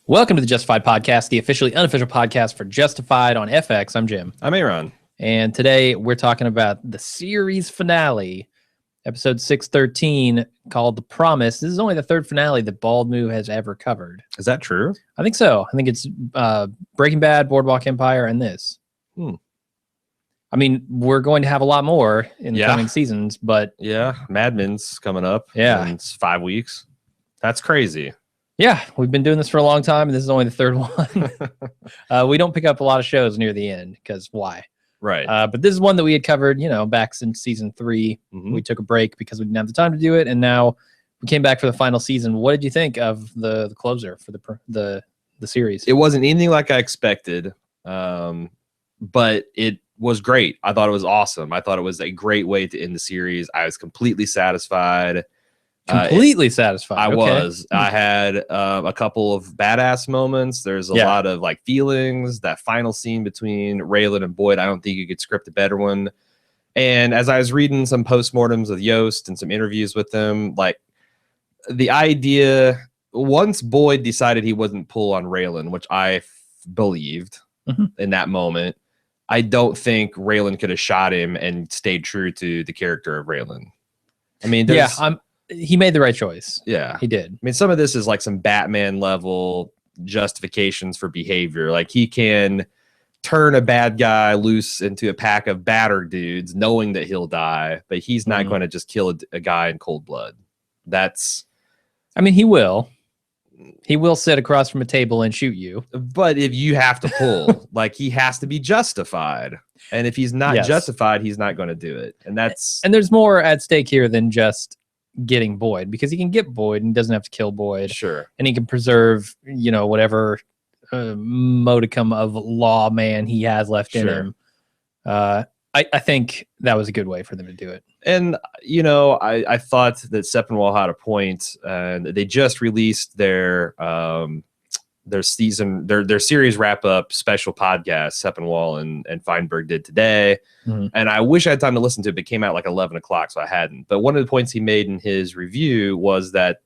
Welcome to the Justified Podcast, the officially unofficial podcast for Justified on FX. I'm Jim. I'm Aaron. And today we're talking about the series finale, episode 613, called The Promise. This is only the third finale that Bald Move has ever covered. Is that true? I think so. I think it's Breaking Bad, Boardwalk Empire, and this. I mean, we're going to have a lot more in the coming seasons, but... Yeah, Mad Men's coming up in 5 weeks. That's crazy. Yeah, we've been doing this for a long time, and this is only the third one. We don't pick up a lot of shows near the end, because why? Right. But this is one that we had covered, back since season 3. We took a break because we didn't have the time to do it, and now we came back for the final season. What did you think of the closer for the series? It wasn't anything like I expected, but it was great. I thought it was awesome. I thought it was a great way to end the series. I was completely satisfied. Completely satisfied. I was. I had a couple of badass moments. There's a lot of feelings. That final scene between Raylan and Boyd, I don't think you could script a better one. And as I was reading some postmortems with Yost and some interviews with them, the idea, once Boyd decided he wasn't pull on Raylan, which I believed in that moment, I don't think Raylan could have shot him and stayed true to the character of Raylan. I mean, he made the right choice. Yeah, he did. I mean, some of this is some Batman level justifications for behavior. He can turn a bad guy loose into a pack of battered dudes knowing that he'll die, but he's not going to just kill a guy in cold blood. I mean, he will sit across from a table and shoot you. But if you have to pull, he has to be justified. And if he's not justified, he's not going to do it. And there's more at stake here than just getting Boyd, because he can get Boyd and doesn't have to kill Boyd. Sure. And he can preserve, whatever modicum of lawman he has left in him. I think that was a good way for them to do it. And, I thought that Sepinwall had a point, and they just released their series wrap up special podcast, Sepinwall and Feinberg did today. And I wish I had time to listen to it, but it came out 11 o'clock, so I hadn't. But one of the points he made in his review was that,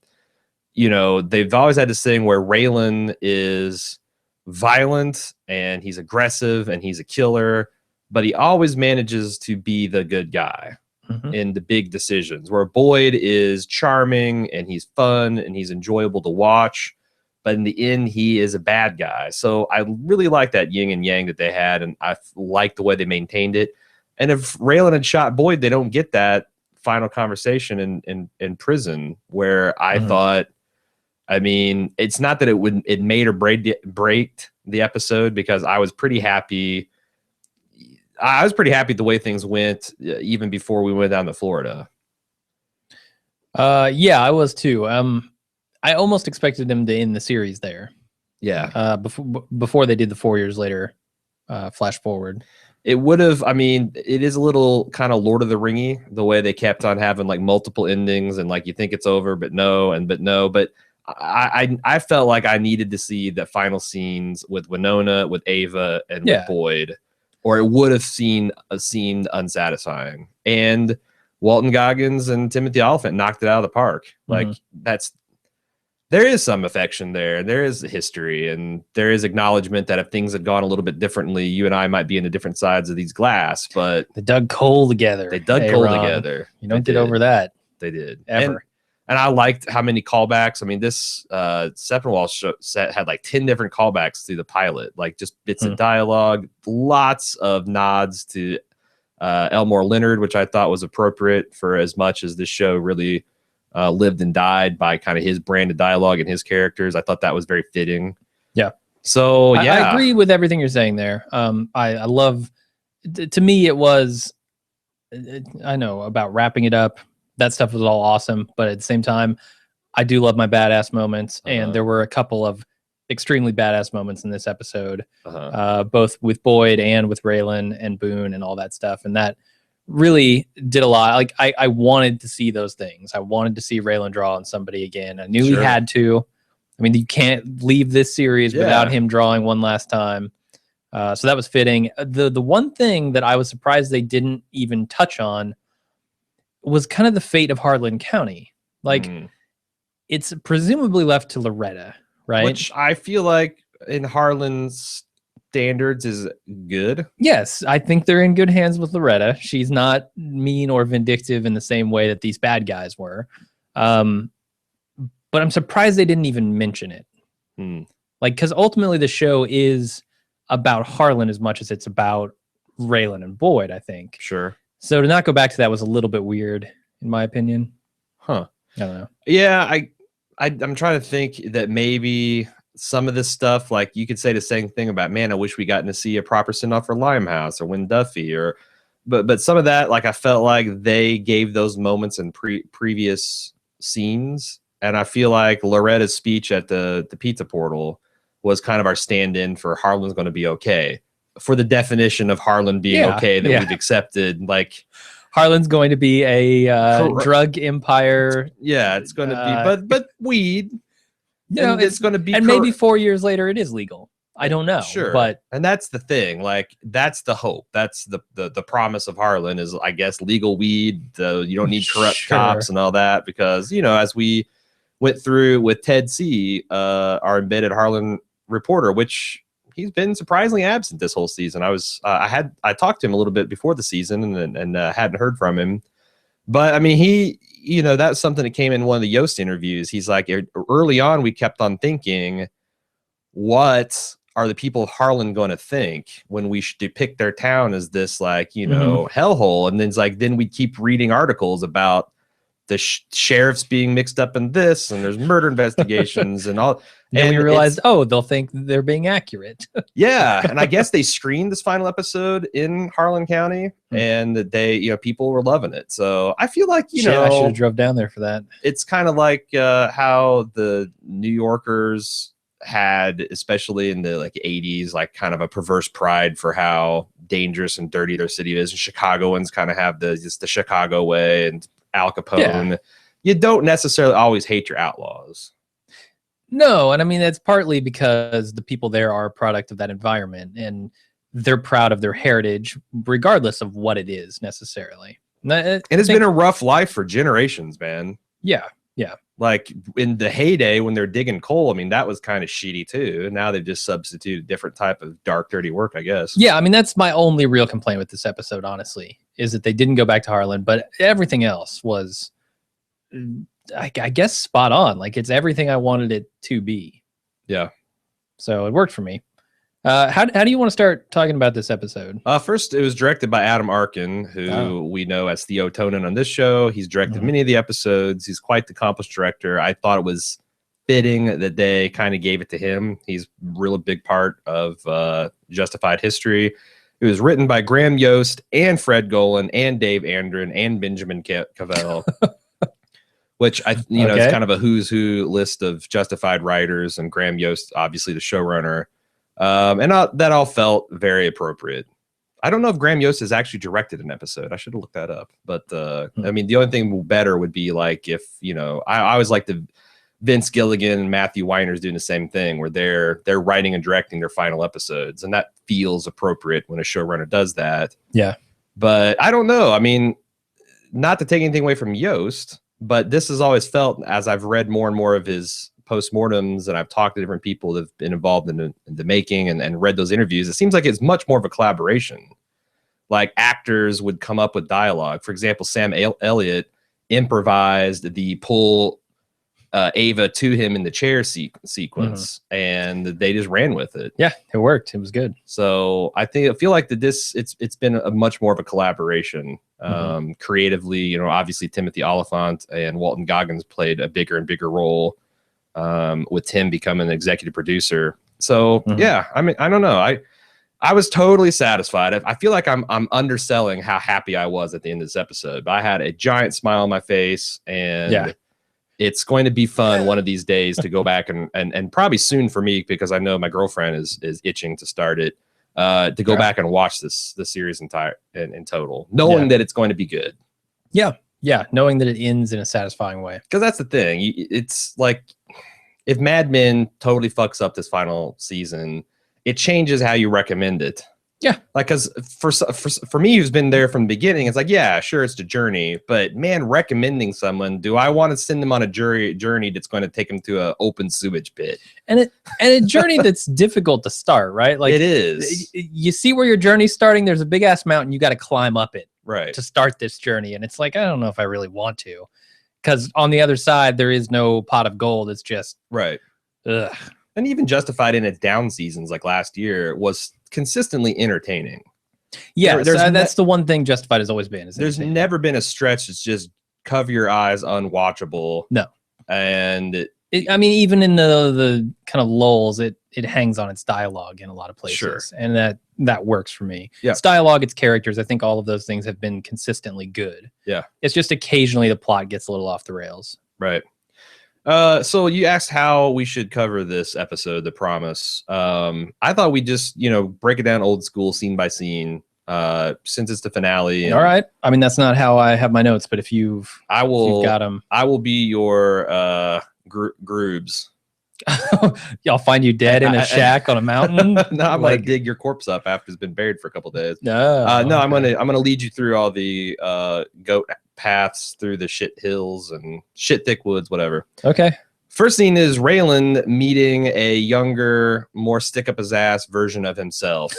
they've always had this thing where Raylan is violent and he's aggressive and he's a killer, but he always manages to be the good guy in the big decisions, where Boyd is charming and he's fun and he's enjoyable to watch, but in the end, he is a bad guy. So I really like that yin and yang that they had, and I like the way they maintained it. And if Raylan had shot Boyd, they don't get that final conversation in prison, where I thought, I mean, it's not that it made or break the episode, because I was pretty happy. I was pretty happy the way things went, even before we went down to Florida. Yeah, I was too. I almost expected them to end the series there. Yeah. Before they did the 4 years later flash forward. It would have, I mean, it is a little kind of Lord of the Ringy, the way they kept on having multiple endings, and you think it's over, but no, but I felt like I needed to see the final scenes with Winona, with Ava, and with Boyd, or it would have seemed unsatisfying. And Walton Goggins and Timothy Oliphant knocked it out of the park. There is some affection there. There is history, and there is acknowledgement that if things had gone a little bit differently, you and I might be in the different sides of these glass. But they dug coal together. You don't get over that. They did. Ever. And I liked how many callbacks. I mean, this Sepinwall set had 10 different callbacks through the pilot, just bits of dialogue, lots of nods to Elmore Leonard, which I thought was appropriate, for as much as this show really lived and died by kind of his brand of dialogue and his characters. I thought that was very fitting. Yeah. So, I agree with everything you're saying there. I love, to me, it was, I know about wrapping it up. That stuff was all awesome. But at the same time, I do love my badass moments. And there were a couple of extremely badass moments in this episode, both with Boyd and with Raylan and Boone and all that stuff. And that really did a lot. I wanted to see those things. I wanted to see Raylan draw on somebody again. I knew he had to. I mean, you can't leave this series without him drawing one last time. So that was fitting. The one thing that I was surprised they didn't even touch on was kind of the fate of Harlan County. It's presumably left to Loretta, right? Which I feel like in Harlan's standards is good. Yes, I think they're in good hands with Loretta. She's not mean or vindictive in the same way that these bad guys were. But I'm surprised they didn't even mention it. Like, because ultimately the show is about Harlan as much as it's about Raylan and Boyd, I think. Sure. So to not go back to that was a little bit weird, in my opinion. Huh. I don't know. Yeah, I'm trying to think that maybe some of this stuff, like you could say the same thing about, man, I wish we gotten to see a proper send-off for Limehouse or Win Duffy, or but some of that, like I felt like they gave those moments in previous scenes, and I feel like Loretta's speech at the pizza portal was kind of our stand-in for Harlan's going to be okay, for the definition of Harlan being okay that we've accepted. Like, Harlan's going to be a drug empire. Yeah, it's going to be, but weed. You know, it's going to be, and maybe 4 years later it is legal. I don't know. Sure, but and that's the thing. Like, that's the hope. That's the promise of Harlan is, I guess, legal weed. You don't need corrupt cops and all that, because, you know, as we went through with Ted C, our embedded Harlan reporter, which he's been surprisingly absent this whole season. I talked to him a little bit before the season and hadn't heard from him, but I mean, you know, that's something that came in one of the Yost interviews. He's like, early on, we kept on thinking, what are the people of Harlan going to think when we depict their town as this, like, you know, hellhole? And then it's like, then we keep reading articles about the sheriffs being mixed up in this, and there's murder investigations and all. And we realized, they'll think they're being accurate. Yeah. And I guess they screened this final episode in Harlan County, and they, you know, people were loving it. So I feel like, you know, I should have drove down there for that. It's kind of like how the New Yorkers had, especially in the like 80s, like kind of a perverse pride for how dangerous and dirty their city is. And Chicagoans kind of have just the Chicago way, and Al Capone. Yeah. You don't necessarily always hate your outlaws. No, and I mean, that's partly because the people there are a product of that environment, and they're proud of their heritage, regardless of what it is necessarily. And it's been a rough life for generations, man. Yeah, yeah. Like in the heyday when they're digging coal, I mean, that was kind of shitty too. And now they've just substituted a different type of dark, dirty work, I guess. Yeah, I mean, that's my only real complaint with this episode, honestly, is that they didn't go back to Harlan, but everything else was, I guess, spot on. Like, it's everything I wanted it to be. Yeah. So it worked for me. How do you want to start talking about this episode? First, it was directed by Adam Arkin, who we know as Theo Tonin on this show. He's directed many of the episodes. He's quite the accomplished director. I thought it was fitting that they kind of gave it to him. He's a really big part of Justified History. It was written by Graham Yost and Fred Golan and Dave Andron and Benjamin Cavell. Which you know, it's kind of a who's who list of Justified writers, and Graham Yost, obviously the showrunner. And that all felt very appropriate. I don't know if Graham Yost has actually directed an episode. I should have looked that up. But I mean, the only thing better would be like if, you know, I always like the Vince Gilligan and Matthew Weiner's doing the same thing, where they're writing and directing their final episodes, and that feels appropriate when a showrunner does that. Yeah. But I don't know. I mean, not to take anything away from Yost, but this has always felt, as I've read more and more of his postmortems, and I've talked to different people that have been involved in the making and read those interviews, it seems like it's much more of a collaboration. Like, actors would come up with dialogue. For example, Sam Elliott improvised the pull Ava to him in the chair sequence, and they just ran with it. Yeah, it worked. It was good. So I feel like that it's been a much more of a collaboration creatively. You know, obviously Timothy Oliphant and Walton Goggins played a bigger and bigger role, with Tim becoming an executive producer. So yeah, I mean, I don't know. I was totally satisfied. I feel like I'm underselling how happy I was at the end of this episode, but I had a giant smile on my face, and it's going to be fun one of these days to go back and probably soon for me, because I know my girlfriend is itching to start it, to go back and watch the series in total, knowing that it's going to be good. Yeah. Yeah. Knowing that it ends in a satisfying way. Because that's the thing. It's like, if Mad Men totally fucks up this final season, it changes how you recommend it. Yeah. Like, because for me, who's been there from the beginning, it's like, yeah, sure, it's the journey, but man, recommending someone, do I want to send them on a journey that's going to take them to an open sewage pit? And a journey that's difficult to start, right? Like, it is. You see where your journey's starting. There's a big ass mountain. You got to climb up it Right. to start this journey. And it's like, I don't know if I really want to, because on the other side, there is no pot of gold. It's just, right. Ugh. And even Justified in its down seasons, like last year, was consistently entertaining. Yeah, that's the one thing Justified has always been. There's never been a stretch that's just cover your eyes, unwatchable. No. And I mean, even in the kind of lulls, it hangs on its dialogue in a lot of places. Sure. And that works for me. Yeah. Its dialogue, its characters, I think all of those things have been consistently good. Yeah. It's just occasionally the plot gets a little off the rails. Right. So you asked how we should cover this episode, The Promise. I thought we just, break it down old school, scene by scene, since it's the finale. All right. I mean, that's not how I have my notes, but if you've got them, I will be your Groobs. I'll find you dead in a shack on a mountain. No, I'm gonna dig your corpse up after it's been buried for a couple days. No, no, I'm gonna lead you through all the goat paths through the shit hills and shit thick woods, whatever. Okay. First scene is Raylan meeting a younger, more stick up his ass version of himself,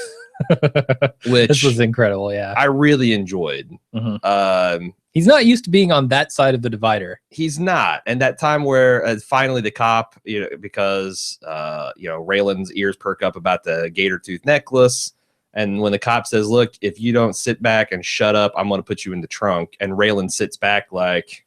which this was incredible. Yeah, I really enjoyed. Mm-hmm. He's not used to being on that side of the divider. He's not. And that time where finally the cop, because Raylan's ears perk up about the gator tooth necklace. And when the cop says, look, if you don't sit back and shut up, I'm going to put you in the trunk. And Raylan sits back like,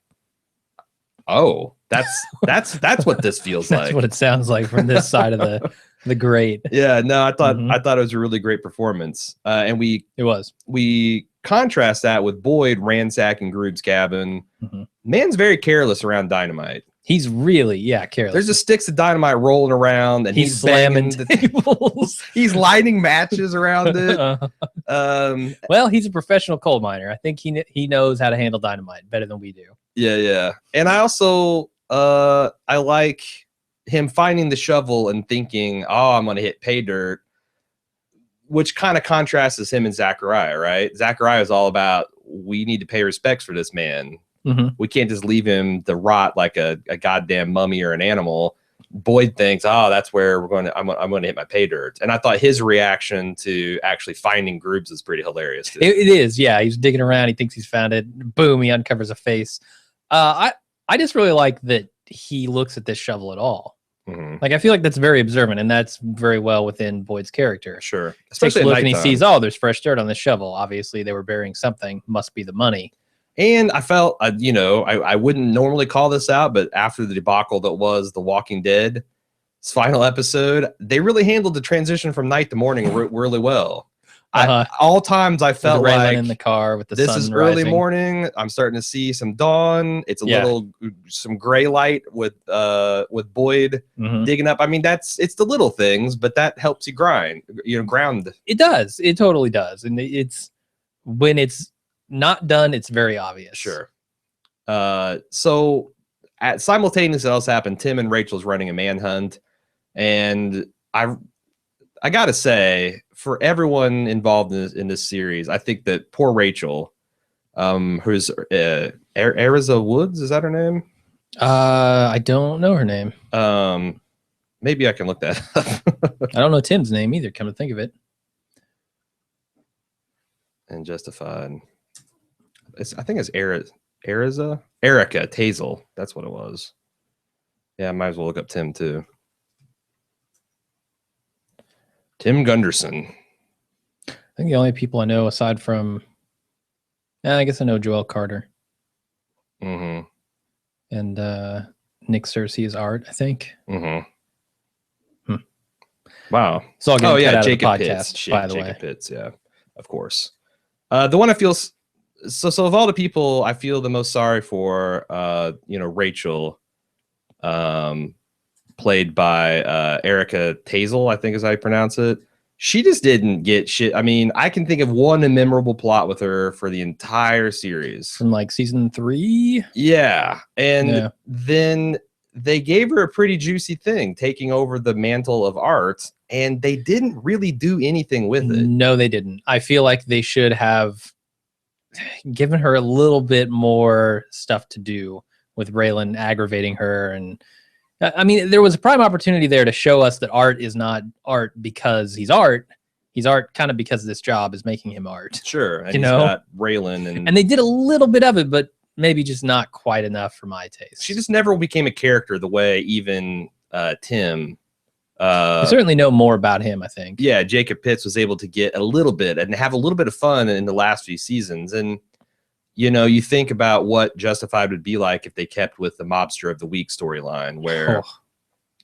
oh, that's what this feels like. That's what it sounds like from this side of the grate. Yeah, no, I thought it was a really great performance. And we contrast that with Boyd ransacking Groob's cabin. Mm-hmm. Man's very careless around dynamite. He's really, careless. There's just sticks of dynamite rolling around, and he's slamming the tables. He's lighting matches around it. Well, he's a professional coal miner. I think he knows how to handle dynamite better than we do. Yeah. And I also I like him finding the shovel and thinking, oh, I'm going to hit pay dirt, which kind of contrasts him and Zachariah, right? Zachariah is all about, we need to pay respects for this man. Mm-hmm. We can't just leave him to rot like a goddamn mummy or an animal. Boyd thinks, oh, that's where I'm going to hit my pay dirt. And I thought his reaction to actually finding Groobs is pretty hilarious too. It is, yeah. He's digging around. He thinks he's found it. Boom, he uncovers a face. I just really like that he looks at this shovel at all. Mm-hmm. Like, I feel like that's very observant, and that's very well within Boyd's character. Sure. Especially takes a look and he sees, oh, there's fresh dirt on this shovel. Obviously, they were burying something. Must be the money. And I felt, I wouldn't normally call this out, but after the debacle that was The Walking Dead's final episode, they really handled the transition from night to morning really well. All times I felt like in the car with the this sun is early rising. Morning. I'm starting to see some dawn. It's some gray light with Boyd digging up. I mean, it's the little things, but that helps you ground. It does. It totally does. And it's when it's not done, it's very obvious. Sure. So simultaneously else happened, Tim and Rachel's running a manhunt, and I gotta say, for everyone involved in this series, I think that poor Rachel, who's Ariza Woods, is that her name? I don't know her name. Maybe I can look that up. I don't know Tim's name either, come to think of it. And Justified. I think it's Erica Tazel. That's what it was. Yeah, I might as well look up Tim too. Tim Gunderson. I think the only people I know aside from, I guess I know Joel Carter. Mm-hmm. And Nick Cersei's art, I think. Mm-hmm. Wow. It's all getting cut out Jacob of the podcast, Pitts. by the way. Jacob Pitts, yeah, of course. The one I feel so of all the people I feel the most sorry for, Rachel, played by Erica Tazel, I think is how you pronounce it. She just didn't get shit. I mean, I can think of one memorable plot with her for the entire series. From like season 3? Yeah. And then they gave her a pretty juicy thing, taking over the mantle of art. and they didn't really do anything with it. No, they didn't. I feel like they should have given her a little bit more stuff to do with Raylan aggravating her. And I mean, there was a prime opportunity there to show us that Art is not Art because he's Art. He's Art kind of because this job is making him Art. Sure. And you he's know, got Raylan. And they did a little bit of it, but maybe just not quite enough for my taste. She just never became a character the way even Tim. We certainly know more about him, I think. Yeah, Jacob Pitts was able to get a little bit and have a little bit of fun in the last few seasons. And, you know, you think about what Justified would be like if they kept with the Mobster of the Week storyline where,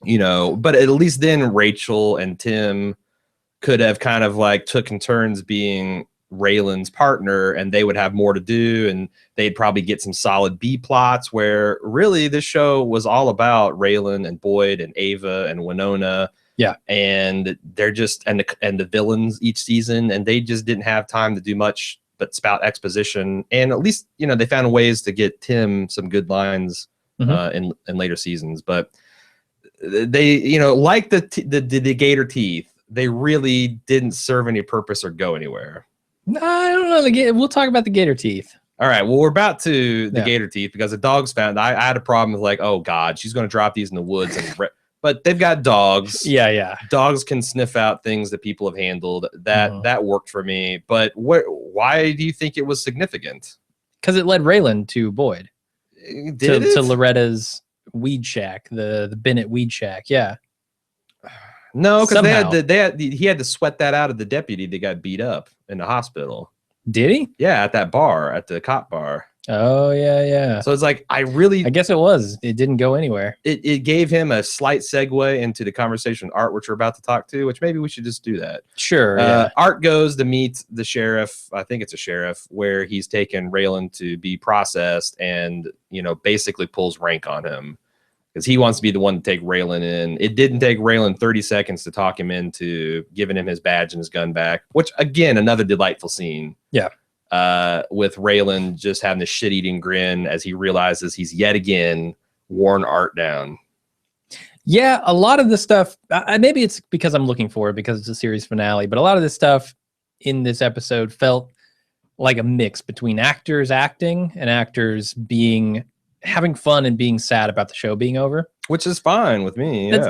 you know, but at least then Rachel and Tim could have kind of like taken turns being Raylan's partner, and they would have more to do, and they'd probably get some solid B plots where really this show was all about Raylan and Boyd and Ava and Winona. Yeah. And they're just, and the villains each season, and they just didn't have time to do much but spout exposition. And at least, you know, they found ways to get Tim some good lines in later seasons. But they, you know, like the gator teeth, they really didn't serve any purpose or go anywhere. No, I don't know. We'll talk about the gator teeth. All right. Well, we're about to the gator teeth because the dogs found. I had a problem with like, oh God, she's going to drop these in the woods, but they've got dogs. Yeah. Dogs can sniff out things that people have handled. That worked for me. But why do you think it was significant? Because it led Raylan to Boyd. To Loretta's weed shack, the Bennett weed shack. Yeah. No, because he had to sweat that out of the deputy that got beat up in the hospital. Did he? Yeah, at that bar, at the cop bar. Oh, yeah. So it's like, I guess it was. It didn't go anywhere. It gave him a slight segue into the conversation with Art, which we're about to talk to, which maybe we should just do that. Sure. Yeah. Art goes to meet the sheriff. I think it's a sheriff where he's taken Raylan to be processed and, you know, basically pulls rank on him. Because he wants to be the one to take Raylan in. It didn't take Raylan 30 seconds to talk him into giving him his badge and his gun back, which, again, another delightful scene. Yeah. With Raylan just having the shit-eating grin as he realizes he's yet again worn Art down. Yeah, a lot of the stuff, maybe it's because I'm looking for it because it's a series finale, but a lot of this stuff in this episode felt like a mix between actors acting and actors having fun and being sad about the show being over, which is fine with me. That's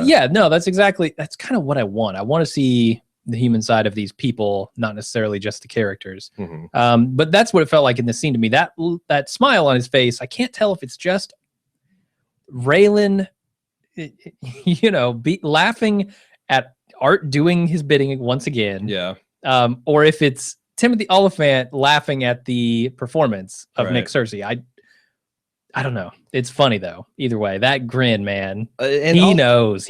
kind of what I want. I want to see the human side of these people, not necessarily just the characters. But that's what it felt like in this scene to me. That smile on his face, I can't tell if it's just Raylan, you know, laughing at Art doing his bidding once again. Yeah. Or if it's Timothy Oliphant laughing at the performance of Nick Searcy. I don't know. It's funny though. Either way, that grin, man. He knows.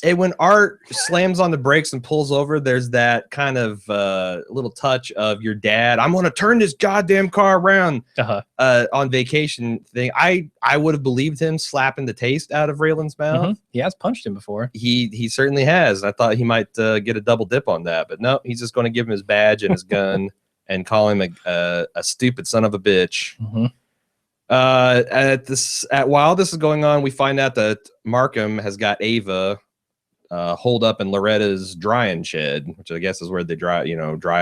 And when Art slams on the brakes and pulls over, there's that kind of little touch of your dad. I'm going to turn this goddamn car around on vacation thing. I would have believed him slapping the taste out of Raylan's mouth. He has punched him before. He certainly has. I thought he might get a double dip on that, but no, he's just going to give him his badge and his gun and call him a stupid son of a bitch. While this is going on, we find out that Markham has got Ava holed up in Loretta's drying shed, which I guess is where they dry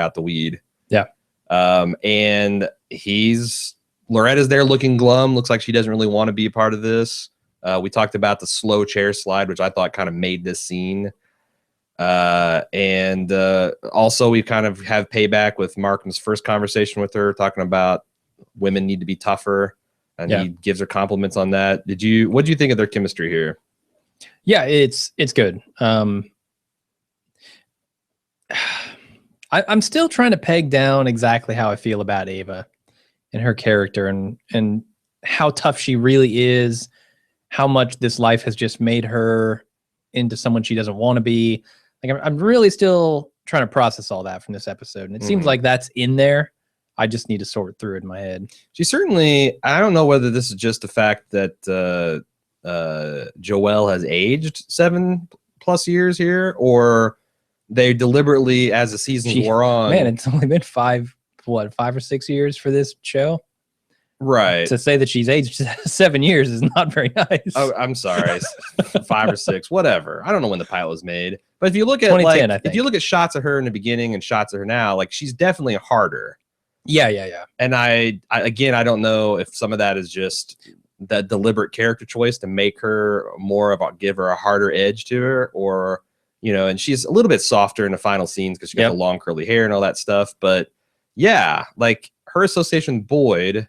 out the weed. Yeah. And Loretta's there looking glum. Looks like she doesn't really want to be a part of this. We talked about the slow chair slide, which I thought kind of made this scene. And also we kind of have payback with Markham's first conversation with her, talking about women need to be tougher. And he gives her compliments on that. What do you think of their chemistry here? Yeah, it's good. I'm still trying to peg down exactly how I feel about Ava and her character and how tough she really is, how much this life has just made her into someone she doesn't want to be. Like I'm really still trying to process all that from this episode. And it seems like that's in there. I just need to sort through it in my head. She certainly, I don't know whether this is just the fact that Joelle has aged 7+ years here, or they deliberately, as the seasons wore on. Man, it's only been 5 or 6 years for this show. Right. To say that she's aged 7 years is not very nice. Oh, I'm sorry. 5 or 6, whatever. I don't know when the pilot was made. But if you look at 2010, like, if you look at shots of her in the beginning and shots of her now, like she's definitely harder. Yeah. And I again, I don't know if some of that is just that deliberate character choice to make her more about give her a harder edge to her, or and she's a little bit softer in the final scenes because she got the long curly hair and all that stuff. But yeah, like her association with Boyd,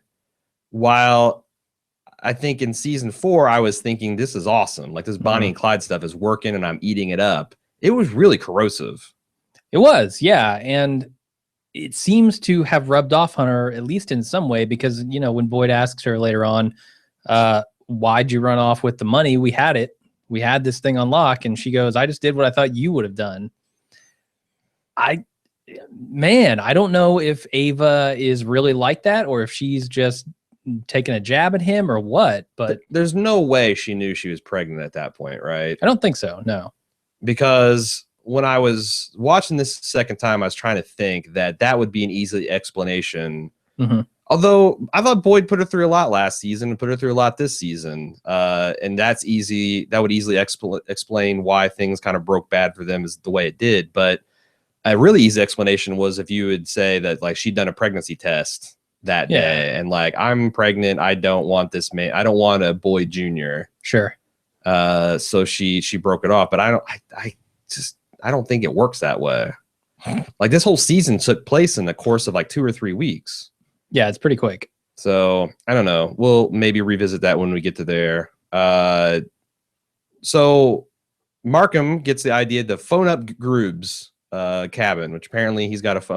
while I think in season 4 I was thinking this is awesome, like this Bonnie and Clyde stuff is working and I'm eating it up, it was really corrosive. It was, yeah, and it seems to have rubbed off on her, at least in some way, because when Boyd asks her later on, why'd you run off with the money? We had this thing on lock, and she goes, I just did what I thought you would have done. I don't know if Ava is really like that, or if she's just taking a jab at him or what, but there's no way she knew she was pregnant at that point, right? I don't think so, no. Because when I was watching this second time, I was trying to think that would be an easy explanation. Although I thought Boyd put her through a lot last season and put her through a lot this season. And that's easy. That would easily explain why things kind of broke bad for them is the way it did. But a really easy explanation was if you would say that like she'd done a pregnancy test that day and like, I'm pregnant. I don't want this man. I don't want a Boyd Jr. Sure. So she broke it off, but I don't think it works that way. Like this whole season took place in the course of like 2 or 3 weeks. Yeah, it's pretty quick. So I don't know. We'll maybe revisit that when we get to there. So Markham gets the idea to phone up Grubb's cabin, which apparently he's got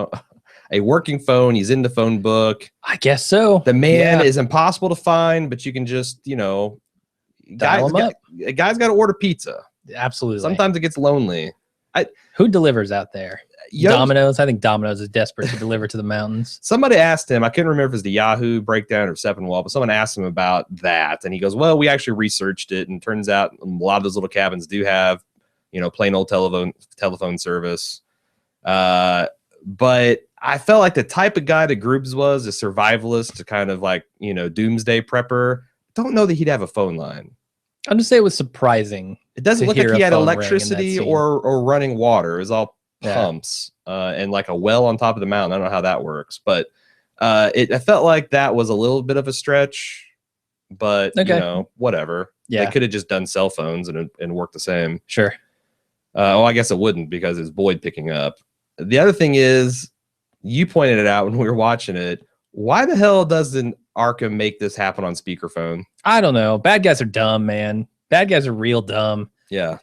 a working phone. He's in the phone book. I guess so. The man is impossible to find, but you can just, dial him up. A guy's got to order pizza. Absolutely. Sometimes it gets lonely. Who delivers out there? Domino's. I think Domino's is desperate to deliver to the mountains. Somebody asked him, I couldn't remember if it was the Yahoo breakdown or Seppenwall, but someone asked him about that. And he goes, well, we actually researched it. And turns out a lot of those little cabins do have, plain old telephone service. But I felt like the type of guy that Grubbs was, a survivalist to kind of like, doomsday prepper. Don't know that he'd have a phone line. I'll just say it was surprising. It doesn't look like he had electricity or running water. It was all pumps and like a well on top of the mountain. I don't know how that works, but I felt like that was a little bit of a stretch, but whatever. Yeah, they could have just done cell phones and worked the same. Sure. I guess it wouldn't because it's Boyd picking up. The other thing is, you pointed it out when we were watching it. Why the hell doesn't Arkham make this happen on speakerphone? I don't know. Bad guys are dumb, man. Bad guys are real dumb. Yeah.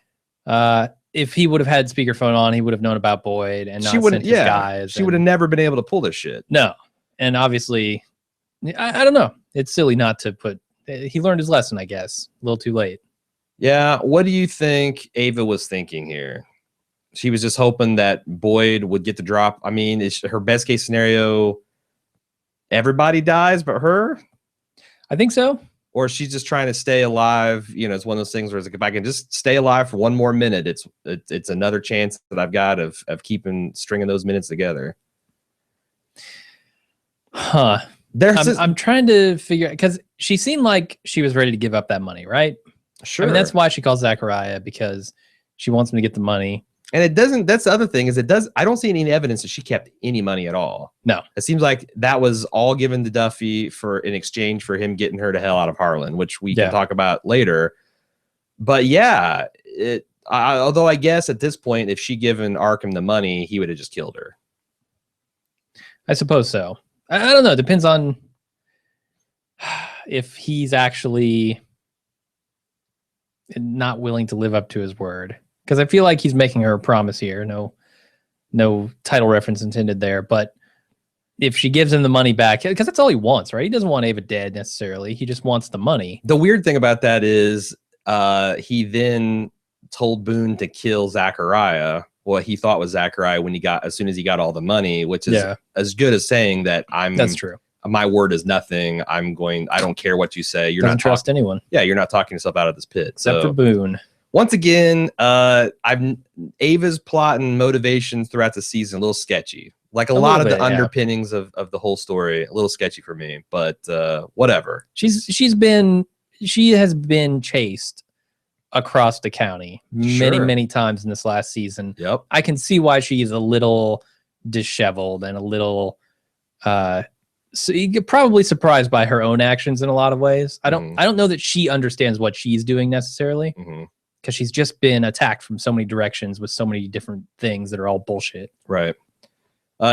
If he would have had speakerphone on, he would have known about Boyd and not sent his guys. She would have never been able to pull this shit. No. And obviously, I don't know. It's silly not to put... He learned his lesson, I guess. A little too late. Yeah. What do you think Ava was thinking here? She was just hoping that Boyd would get the drop. I mean, is her best case scenario everybody dies but her? I think so. Or she's just trying to stay alive. It's one of those things where it's like, if I can just stay alive for one more minute, it's another chance that I've got of stringing those minutes together. Huh. I'm trying to figure out, because she seemed like she was ready to give up that money, right? Sure. I mean, that's why she calls Zachariah, because she wants him to get the money. And it doesn't, that's the other thing is I don't see any evidence that she kept any money at all. No. It seems like that was all given to Duffy in exchange for him getting her to hell out of Harlan, which we can talk about later. But yeah, although I guess at this point, if she given Arkham the money, he would have just killed her. I suppose so. I don't know. It depends on if he's actually not willing to live up to his word. Because I feel like he's making her a promise here. No title reference intended there. But if she gives him the money back, because that's all he wants, right? He doesn't want Ava dead necessarily. He just wants the money. The weird thing about that is he then told Boone to kill Zachariah, what he thought was Zachariah, as soon as he got all the money, which is as good as saying that that's true. My word is nothing. I don't care what you say. You're not trust anyone. Yeah, you're not talking yourself out of this pit. Except for Boone. Once again, Ava's plot and motivation throughout the season a little sketchy. Like a lot of the underpinnings of the whole story, a little sketchy for me, but whatever. She has been chased across the county many times in this last season. Yep. I can see why she is a little disheveled and a little so you get probably surprised by her own actions in a lot of ways. I don't know that she understands what she's doing necessarily, because she's just been attacked from so many directions with so many different things that are all bullshit. Right.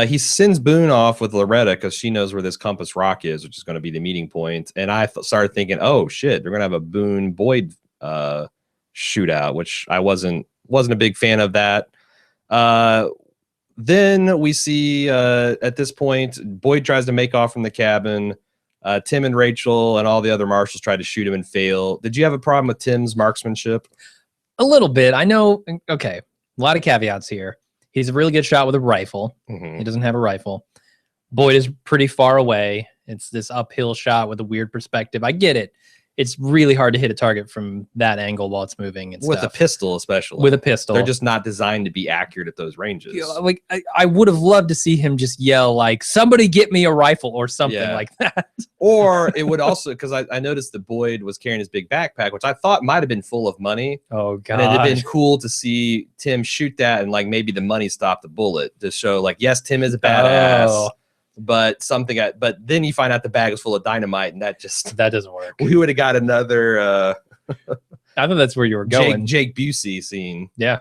He sends Boone off with Loretta because she knows where this Compass Rock is, which is going to be the meeting point. And I started thinking, oh shit, they're going to have a Boone Boyd shootout, which I wasn't a big fan of that. Then we see at this point, Boyd tries to make off from the cabin. Tim and Rachel and all the other marshals try to shoot him and fail. Did you have a problem with Tim's marksmanship? A little bit. I know. Okay. A lot of caveats here. He's a really good shot with a rifle. He doesn't have a rifle. Boyd is pretty far away. It's this uphill shot with a weird perspective. I get it. It's really hard to hit a target from that angle while it's moving. And with a pistol, especially. With a pistol. They're just not designed to be accurate at those ranges. You know, like I would have loved to see him just yell like, somebody get me a rifle or something like that. Or it would also, because I noticed that Boyd was carrying his big backpack, which I thought might have been full of money. Oh, God. And it'd have been cool to see Tim shoot that and like maybe the money stopped the bullet to show like, yes, Tim is a badass. Oh. But but then you find out the bag is full of dynamite, and that doesn't work. We would have got another I thought that's where you were going. Jake Busey scene. Yeah.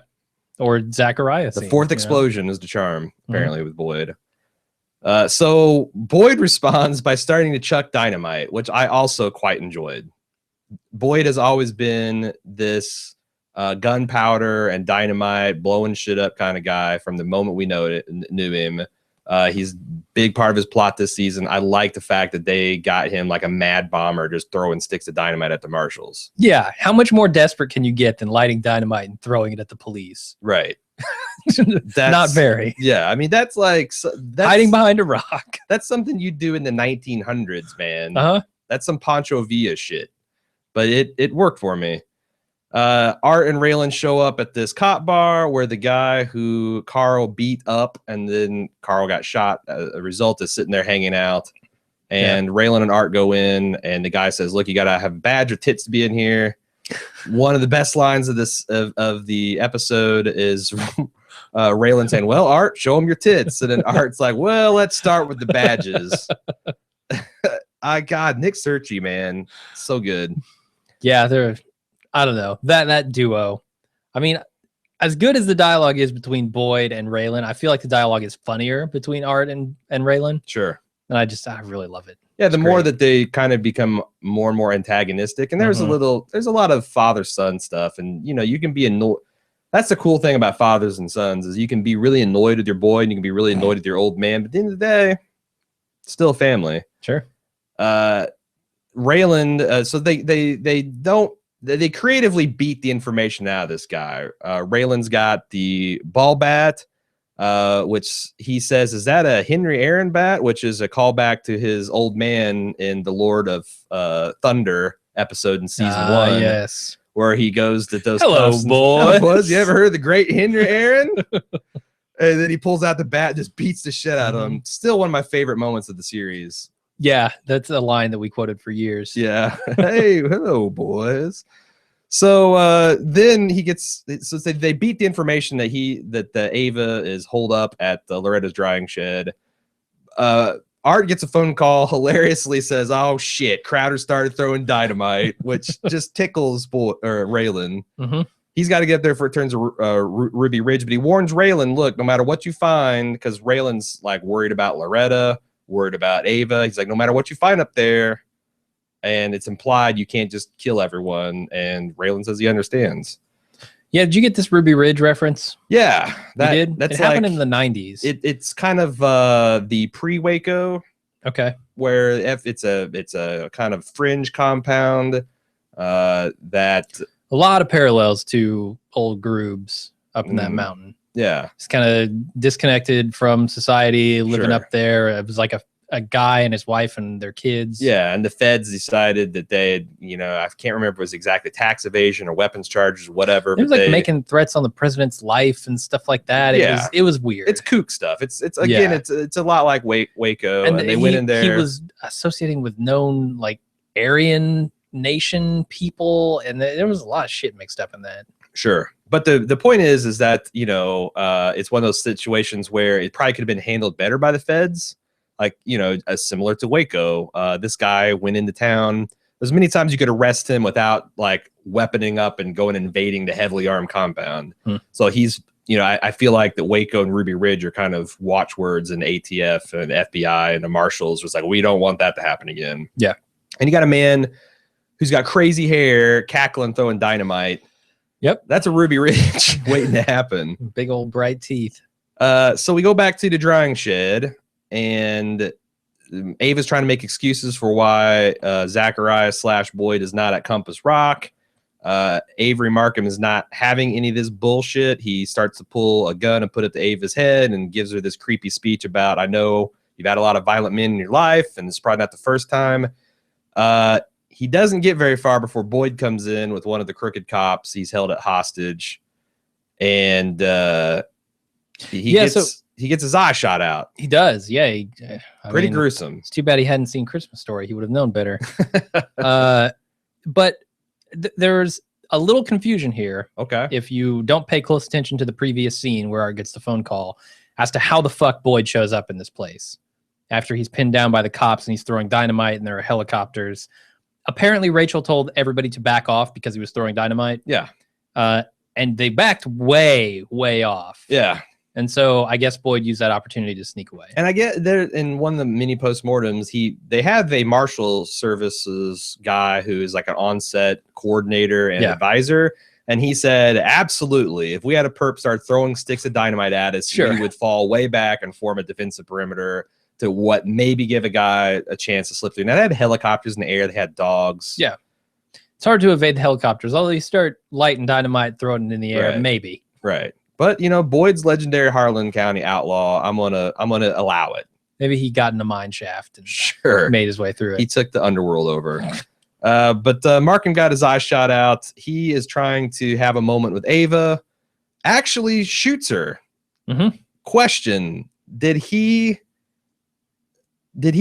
Or Zachariah scene. The fourth explosion is the charm, apparently, with Boyd. So Boyd responds by starting to chuck dynamite, which I also quite enjoyed. Boyd has always been this gunpowder and dynamite, blowing shit up kind of guy from the moment we knew him. He's big part of his plot this season. I like the fact that they got him like a mad bomber just throwing sticks of dynamite at the marshals. Yeah. How much more desperate can you get than lighting dynamite and throwing it at the police? Right. That's not very. Yeah. I mean, that's like hiding behind a rock. That's something you do in the 1900s, man. That's some Pancho Villa shit, but it worked for me. Art and Raylan show up at this cop bar where the guy who Carl beat up and then Carl got shot as a result is sitting there hanging out. And Raylan and Art go in and the guy says, look, you got to have a badge or tits to be in here. One of the best lines of this of the episode is Raylan saying, well, Art, show him your tits. And then Art's like, well, let's start with the badges. God, Nick Searchy, man. So good. Yeah, I don't know, that duo. I mean, as good as the dialogue is between Boyd and Raylan, I feel like the dialogue is funnier between Art and Raylan. Sure. And I really love it. Yeah, the more that they kind of become more and more antagonistic, and there's a lot of father-son stuff, and you know, you can be annoyed. That's the cool thing about fathers and sons is you can be really annoyed with your boy and you can be really annoyed with your old man, but at the end of the day, it's still a family. Sure. Raylan, so they creatively beat the information out of this guy. Raylan's got the ball bat, which he says, is that a Henry Aaron bat? Which is a callback to his old man in the Lord of Thunder episode in season 1. Yes. Where he goes to those. Hello, boys. You ever heard of the great Henry Aaron? And then he pulls out the bat and just beats the shit out of him. Still one of my favorite moments of the series. Yeah, that's a line that we quoted for years. Yeah. Hey, hello, boys. So then he gets. So they beat the information that the Ava is holed up at the Loretta's drying shed. Art gets a phone call. Hilariously says, "Oh shit, Crowder started throwing dynamite," which just tickles Raylan. He's got to get there for it turns to Ruby Ridge, but he warns Raylan, "Look, no matter what you find," because Raylan's like worried about Loretta. Worried about Ava. He's like, no matter what you find up there, and it's implied you can't just kill everyone. And Raylan says he understands. Yeah, did you get this Ruby Ridge reference? Yeah, it happened in the 90s. It's kind of the pre-Waco. Okay, where it's a kind of fringe compound that a lot of parallels to old Groobs up in that mountain. Yeah, it's kind of disconnected from society, living up there. It was like a guy and his wife and their kids. Yeah, and the feds decided that they had, I can't remember if it was exactly tax evasion or weapons charges or whatever. It was like making threats on the president's life and stuff like that. It was weird. It's kook stuff. It's again, it's a lot like Waco, and they went in there. He was associating with known like Aryan nation people, and there was a lot of shit mixed up in that. Sure. But the point is that, it's one of those situations where it probably could have been handled better by the feds. Like, as similar to Waco, this guy went into town. There's many times you could arrest him without like weaponing up and going invading the heavily armed compound. So he's, I feel like that Waco and Ruby Ridge are kind of watchwords, and ATF and FBI and the marshals was like, we don't want that to happen again. Yeah. And you got a man who's got crazy hair, cackling, throwing dynamite. Yep. That's a Ruby Ridge waiting to happen. Big old bright teeth. So we go back to the drying shed, and Ava's trying to make excuses for why Zacharias / Boyd is not at Compass Rock. Avery Markham is not having any of this bullshit. He starts to pull a gun and put it to Ava's head and gives her this creepy speech about, I know you've had a lot of violent men in your life, and it's probably not the first time. He doesn't get very far before Boyd comes in with one of the crooked cops. He's held at hostage, and he gets his eye shot out. He does, yeah. Pretty gruesome. It's too bad he hadn't seen Christmas Story. He would have known better. But there's a little confusion here. Okay. If you don't pay close attention to the previous scene where Art gets the phone call as to how the fuck Boyd shows up in this place after he's pinned down by the cops and he's throwing dynamite and there are helicopters. Apparently, Rachel told everybody to back off because he was throwing dynamite. Yeah. And they backed way, way off. Yeah. And so I guess Boyd used that opportunity to sneak away. And I get there in one of the mini postmortems, they have a marshal services guy who is like an on-set coordinator and advisor. And he said, absolutely, if we had a perp start throwing sticks of dynamite at us, we would fall way back and form a defensive perimeter to what maybe give a guy a chance to slip through. Now, they had helicopters in the air. They had dogs. Yeah. It's hard to evade the helicopters. Although you start lighting dynamite, throwing it in the air, maybe. Right. But, Boyd's legendary Harlan County outlaw, I'm gonna allow it. Maybe he got in a mine shaft and made his way through it. He took the underworld over. But Markham got his eye shot out. He is trying to have a moment with Ava. Actually shoots her. Question, did he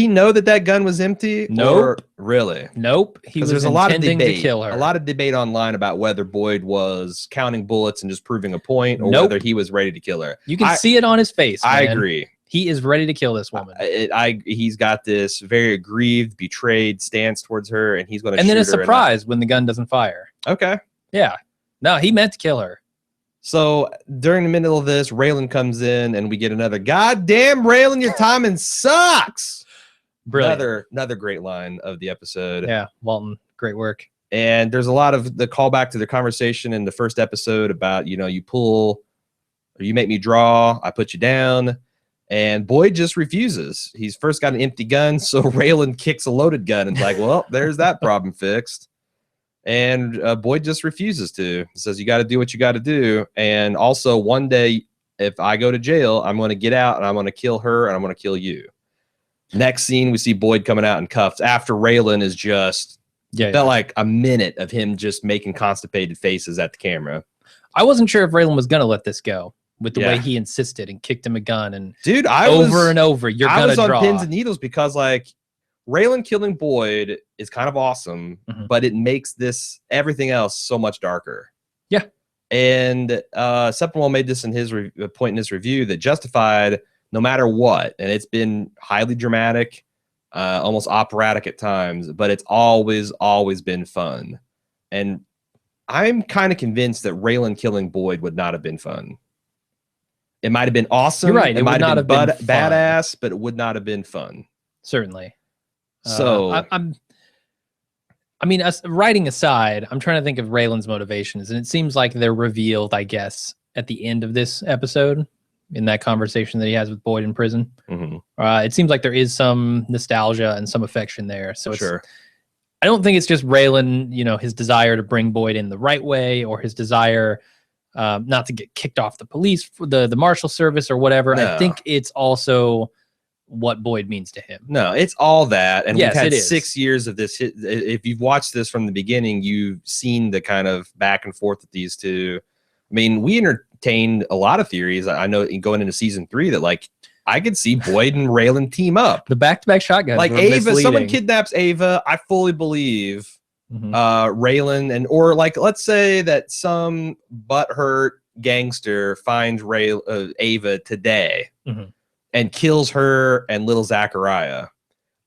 know that gun was empty? Nope. Really? Nope. He was intending to kill her. A lot of debate online about whether Boyd was counting bullets and just proving a point, or whether he was ready to kill her. You can see it on his face, man. I agree. He is ready to kill this woman. He's got this very aggrieved, betrayed stance towards her, and he's going to. And then a surprise when the gun doesn't fire. Okay. Yeah. No, he meant to kill her. So during the middle of this, Raylan comes in, and we get another goddamn Raylan, your timing sucks. Brilliant. Another great line of the episode. Yeah, Walton, great work. And there's a lot of the callback to the conversation in the first episode about, you pull or you make me draw, I put you down. And Boyd just refuses. He's first got an empty gun, so Raylan kicks a loaded gun and like, well, there's that problem fixed. And Boyd just refuses to. He says, you got to do what you got to do. And also, one day, if I go to jail, I'm going to get out and I'm going to kill her and I'm going to kill you. Next scene, we see Boyd coming out in cuffs after Raylan is just felt like a minute of him just making constipated faces at the camera. I wasn't sure if Raylan was going to let this go with the way he insisted and kicked him a gun. And dude, I was on pins and needles because like Raylan killing Boyd is kind of awesome, but it makes everything else so much darker. Yeah. And Sepinwall made this in his point in his review that Justified, no matter what, and it's been highly dramatic, almost operatic at times, but it's always been fun. And I'm kind of convinced that Raylan killing Boyd would not have been fun. It might have been awesome. You're right. It might have been badass, but it would not have been fun. Certainly. So writing aside, I'm trying to think of Raylan's motivations, and it seems like they're revealed, I guess, at the end of this episode in that conversation that he has with Boyd in prison. It seems like there is some nostalgia and some affection there. So I don't think it's just Raylan, his desire to bring Boyd in the right way, or his desire not to get kicked off the police, the marshal service or whatever. No. I think it's also what Boyd means to him. No, it's all that. And Yes, we've had it is. 6 years of this. If you've watched this from the beginning, you've seen the kind of back and forth with these two. I mean, we entertained a lot of theories. I know going into season 3 that like I could see Boyd and Raylan team up. The back-to-back shotguns, Like were Ava, someone misleading. kidnaps Ava. I fully believe Mhm. Raylan, or like let's say that some butthurt gangster finds Ava today Mhm. and kills her and little Zachariah.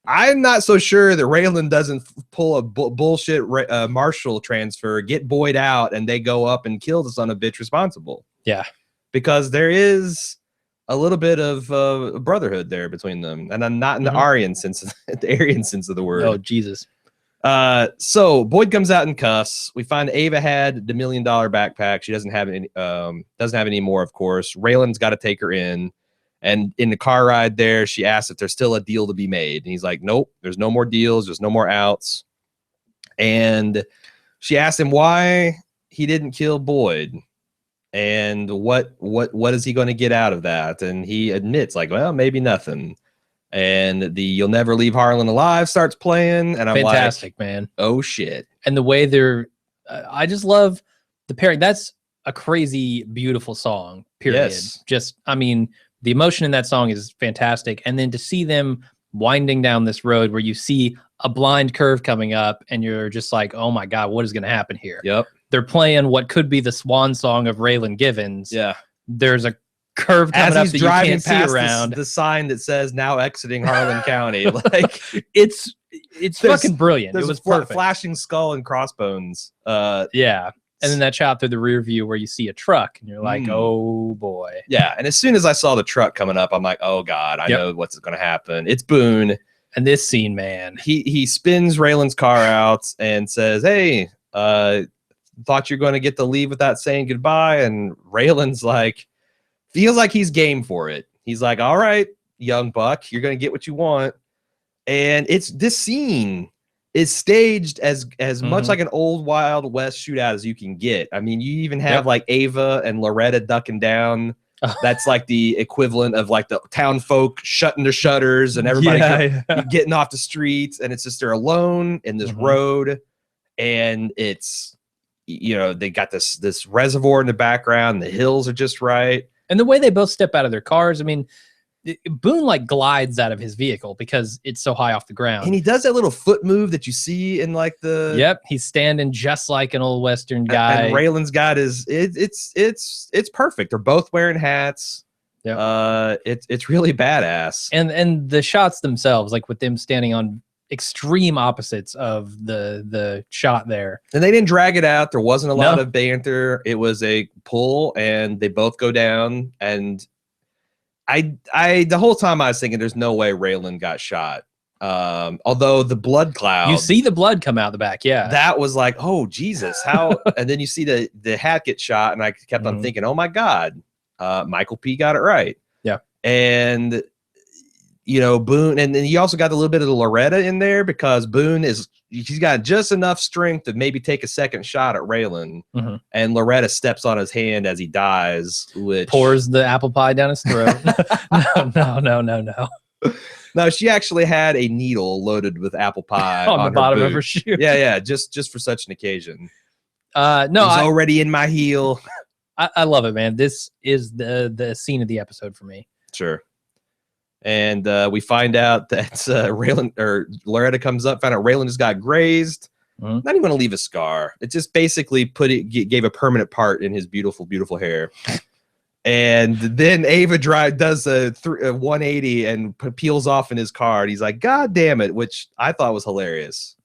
I'm not so sure that Raylan doesn't pull a bullshit Marshall transfer, get Boyd out, and they go up and kill the son of a bitch responsible. Yeah, because there is a little bit of brotherhood there between them, and I'm not in the Mhm. Aryan sense, the Aryan sense of the word. oh Jesus. So Boyd comes out in cuffs. We find Ava had the $1 million backpack. She doesn't have any more, of course. Raylan's got to take her in. And in the car ride there, she asks if there's still a deal to be made. And he's like, nope, there's no more deals. There's no more outs. And she asked him why he didn't kill Boyd. And what is he going to get out of that? And he admits, like, well, maybe nothing. And the "You'll Never Leave Harlan Alive" starts playing. And I'm Fantastic, like, man. oh, shit. And the way they're, I just love the pairing. That's a crazy, beautiful song, period. Yes. Just, I mean, the emotion in that song is fantastic. And then to see them winding down this road where you see a blind curve coming up and you're just like, oh my God, what is going to happen here? Yep. They're playing what could be the swan song of Raylan Givens. Yeah. There's a curve coming up that you can't see around. the sign that says now exiting Harlan County. Like It's There's- fucking brilliant. It there's was a perfect. flashing skull and crossbones. Yeah. And then that shot through the rear view where you see a truck and you're like, Mm. oh boy. Yeah. And as soon as I saw the truck coming up, I'm like, oh God, I Yep. know what's going to happen. It's Boone. And this scene, man. He spins Raylan's car out and says, hey, thought you're going to get to leave without saying goodbye. And Raylan's like, feels like he's game for it. He's like, all right, young buck, you're going to get what you want. And this scene is staged as much Mhm. like an old Wild West shootout as you can get. I mean, you even have Yep. like Ava and Loretta ducking down. That's like the equivalent of like the town folk shutting their shutters and everybody getting off the streets, and it's just they're alone in this Mhm. road, and it's they got this reservoir in the background. The hills are just right. And the way they both step out of their cars, I mean, Boone like glides out of his vehicle because it's so high off the ground. And he does that little foot move that you see in like the Yep, he's standing just like an old Western guy. And Raylan's got it's perfect. They're both wearing hats. Yep. It's really badass. And the shots themselves, like with them standing on extreme opposites of the shot there. And they didn't drag it out. There wasn't a lot No. of banter. It was a pull, and they both go down. And I the whole time I was thinking, there's no way Raylan got shot. Although the blood cloud, You see the blood come out the back, yeah. that was like, oh Jesus, how? And then you see the hat get shot, and I kept on Mhm. thinking, oh my God, Michael P got it right. Yeah. And Boone, and then you also got a little bit of the Loretta in there because Boone he's got just enough strength to maybe take a second shot at Raylan, Mhm. and Loretta steps on his hand as he dies, which Pours the apple pie down his throat. No. No, she actually had a needle loaded with apple pie On the her bottom of boot. her shoe. Yeah, just for such an occasion. No, It was I already in my heel. love it, man. This is the scene of the episode for me. Sure. And we find out that Raylan or Loretta comes up, found out Raylan just got grazed. Mhm. Not even going to leave a scar. It just basically gave a permanent part in his beautiful, beautiful hair. And then Ava does a 180 and peels off in his car. And he's like, God damn it, which I thought was hilarious.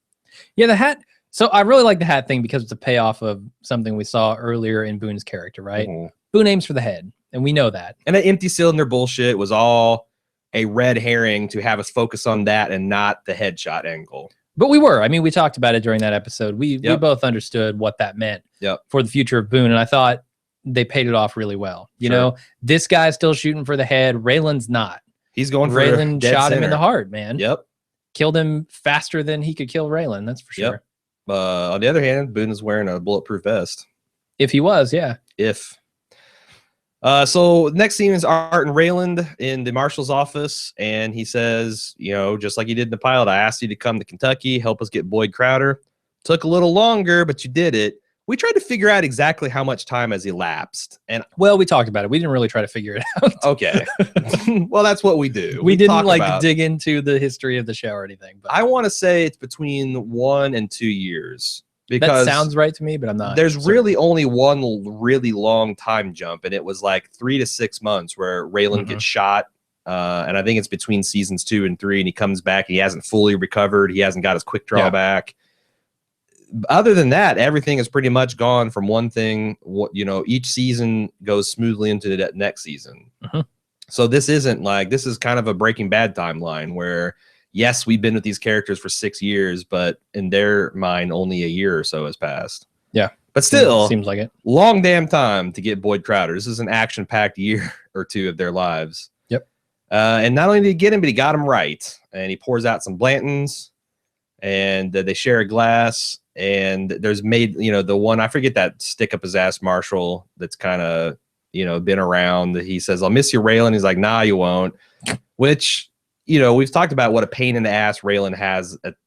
Yeah, the hat. So I really like the hat thing because it's a payoff of something we saw earlier in Boone's character, right? Mhm. Boone aims for the head, and we know that. And that empty cylinder bullshit was all a red herring to have us focus on that and not the headshot angle. But we were. I mean, we talked about it during that episode. We Yep. both understood what that meant Yep. for the future of Boone, and I thought they paid it off really well. You Sure. know, this guy's still shooting for the head. Raylan's not. He's going for Raylan dead shot him in center. the heart, man. Yep. Killed him faster than he could kill Raylan. That's for Yep. sure. On the other hand, Boone is wearing a bulletproof vest. If he was, yeah. If So next scene is Art and Rayland in the marshal's office, and he says, just like you did in the pilot, I asked you to come to Kentucky, help us get Boyd Crowder. Took a little longer, but you did it. We tried to figure out exactly how much time has elapsed, and well, we talked about it. We didn't really try to figure it out. okay, well, that's what we do. We didn't like dig into the history of the show or anything. But I want to say it's between 1 and 2 years. Because that sounds right to me, but I'm not. There's really only one really long time jump, and it was like 3 to 6 months where Raylan gets shot. And I think it's between seasons 2 and 3, and he comes back. He hasn't fully recovered. He hasn't got his quick draw back. Other than that, everything has pretty much gone from one thing. Each season goes smoothly into the next season. So this is kind of a Breaking Bad timeline where, yes, we've been with these characters for 6 years, but in their mind, only a year or so has passed. Yeah. But still, seems like it. Long damn time to get Boyd Crowder. This is an action-packed year or two of their lives. Yep. And not only did he get him, but he got him right. And he pours out some Blantons, and they share a glass. And there's the one, I forget that stick up his ass Marshall that's kind of, been around. He says, I'll miss you, Raylan. He's like, nah, you won't. Which, we've talked about what a pain in the ass Raylan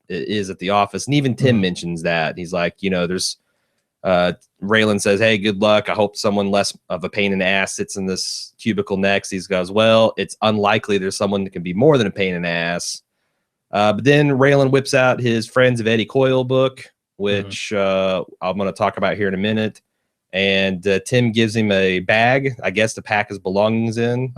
is at the office. And even Tim mentions that. He's like, there's Raylan says, hey, good luck. I hope someone less of a pain in the ass sits in this cubicle next. He goes, well, it's unlikely there's someone that can be more than a pain in the ass. But then Raylan whips out his Friends of Eddie Coyle book, which I'm going to talk about here in a minute. And Tim gives him a bag, I guess, to pack his belongings in.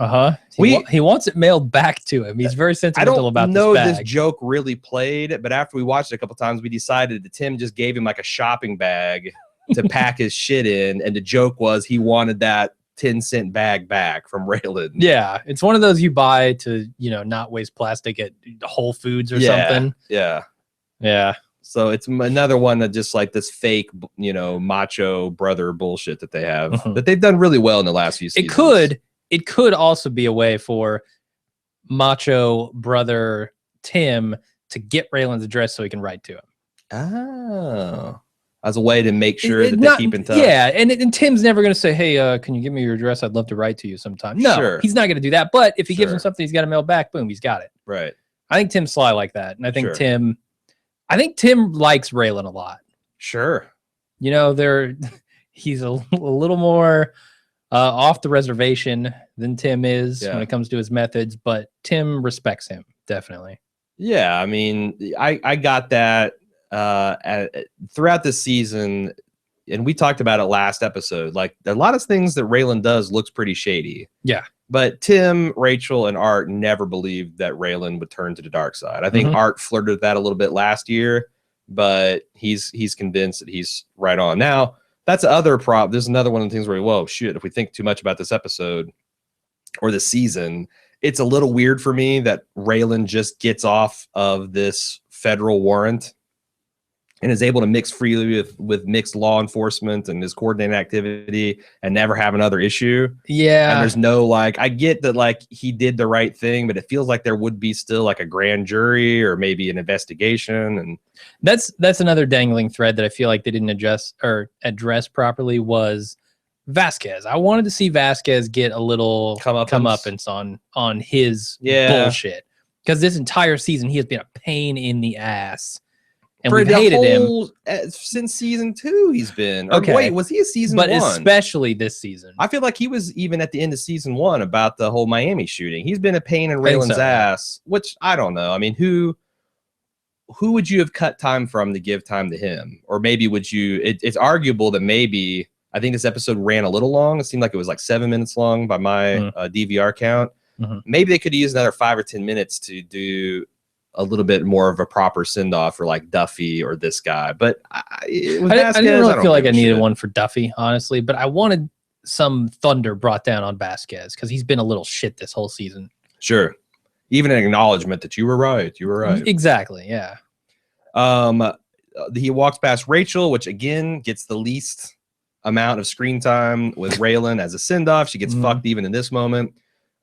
He wants it mailed back to him. He's very sentimental about this bag. I don't know this joke really played, but after we watched it a couple times, we decided that Tim just gave him like a shopping bag to pack his shit in. And the joke was he wanted that 10-cent bag back from Raylan. Yeah, it's one of those you buy to, not waste plastic at Whole Foods or something. Yeah. So it's another one that just like this fake, macho brother bullshit that they have that they've done really well in the last few seasons. It could also be a way for macho brother Tim to get Raylan's address so he can write to him. Oh, as a way to make sure that they keep in touch. Yeah, and Tim's never going to say, hey, can you give me your address? I'd love to write to you sometime. No, he's not going to do that. But if he gives him something he's got to mail back, boom, he's got it. Right. I think Tim's sly like that. And I think Tim likes Raylan a lot. Sure. He's a little more off the reservation than Tim is when it comes to his methods, but Tim respects him, definitely. Yeah, I mean, I got that throughout this season, and we talked about it last episode. Like, a lot of things that Raylan does looks pretty shady. Yeah. But Tim, Rachel, and Art never believed that Raylan would turn to the dark side. I think Art flirted with that a little bit last year, but he's convinced that he's right on. Now, that's the other problem. There's another one of the things where, whoa, shit, if we think too much about this episode or this season, it's a little weird for me that Raylan just gets off of this federal warrant and is able to mix freely with mixed law enforcement and his coordinated activity and never have another issue. Yeah. And there's no, I get that, he did the right thing, but it feels like there would be still, a grand jury or maybe an investigation. And that's another dangling thread that I feel like they didn't address properly was Vasquez. I wanted to see Vasquez get a little comeuppance on his bullshit. Because this entire season, he has been a pain in the ass. And we've hated him since season 2. He's been Wait, was he a season 1? But especially this season, I feel like he was even at the end of season 1 about the whole Miami shooting. He's been a pain in Raylan's ass, which I don't know. I mean, who would you have cut time from to give time to him, or maybe would you? It's arguable that maybe I think this episode ran a little long. It seemed like it was 7 minutes long by my DVR count. Maybe they could use another 5 or 10 minutes to do a little bit more of a proper send-off for Duffy or this guy. But I didn't really feel like I needed one for Duffy, honestly, but I wanted some thunder brought down on Vasquez because he's been a little shit this whole season. Sure. Even an acknowledgement that you were right. You were right. Exactly. Yeah. He walks past Rachel, which again gets the least amount of screen time with Raylan as a send-off. She gets fucked even in this moment.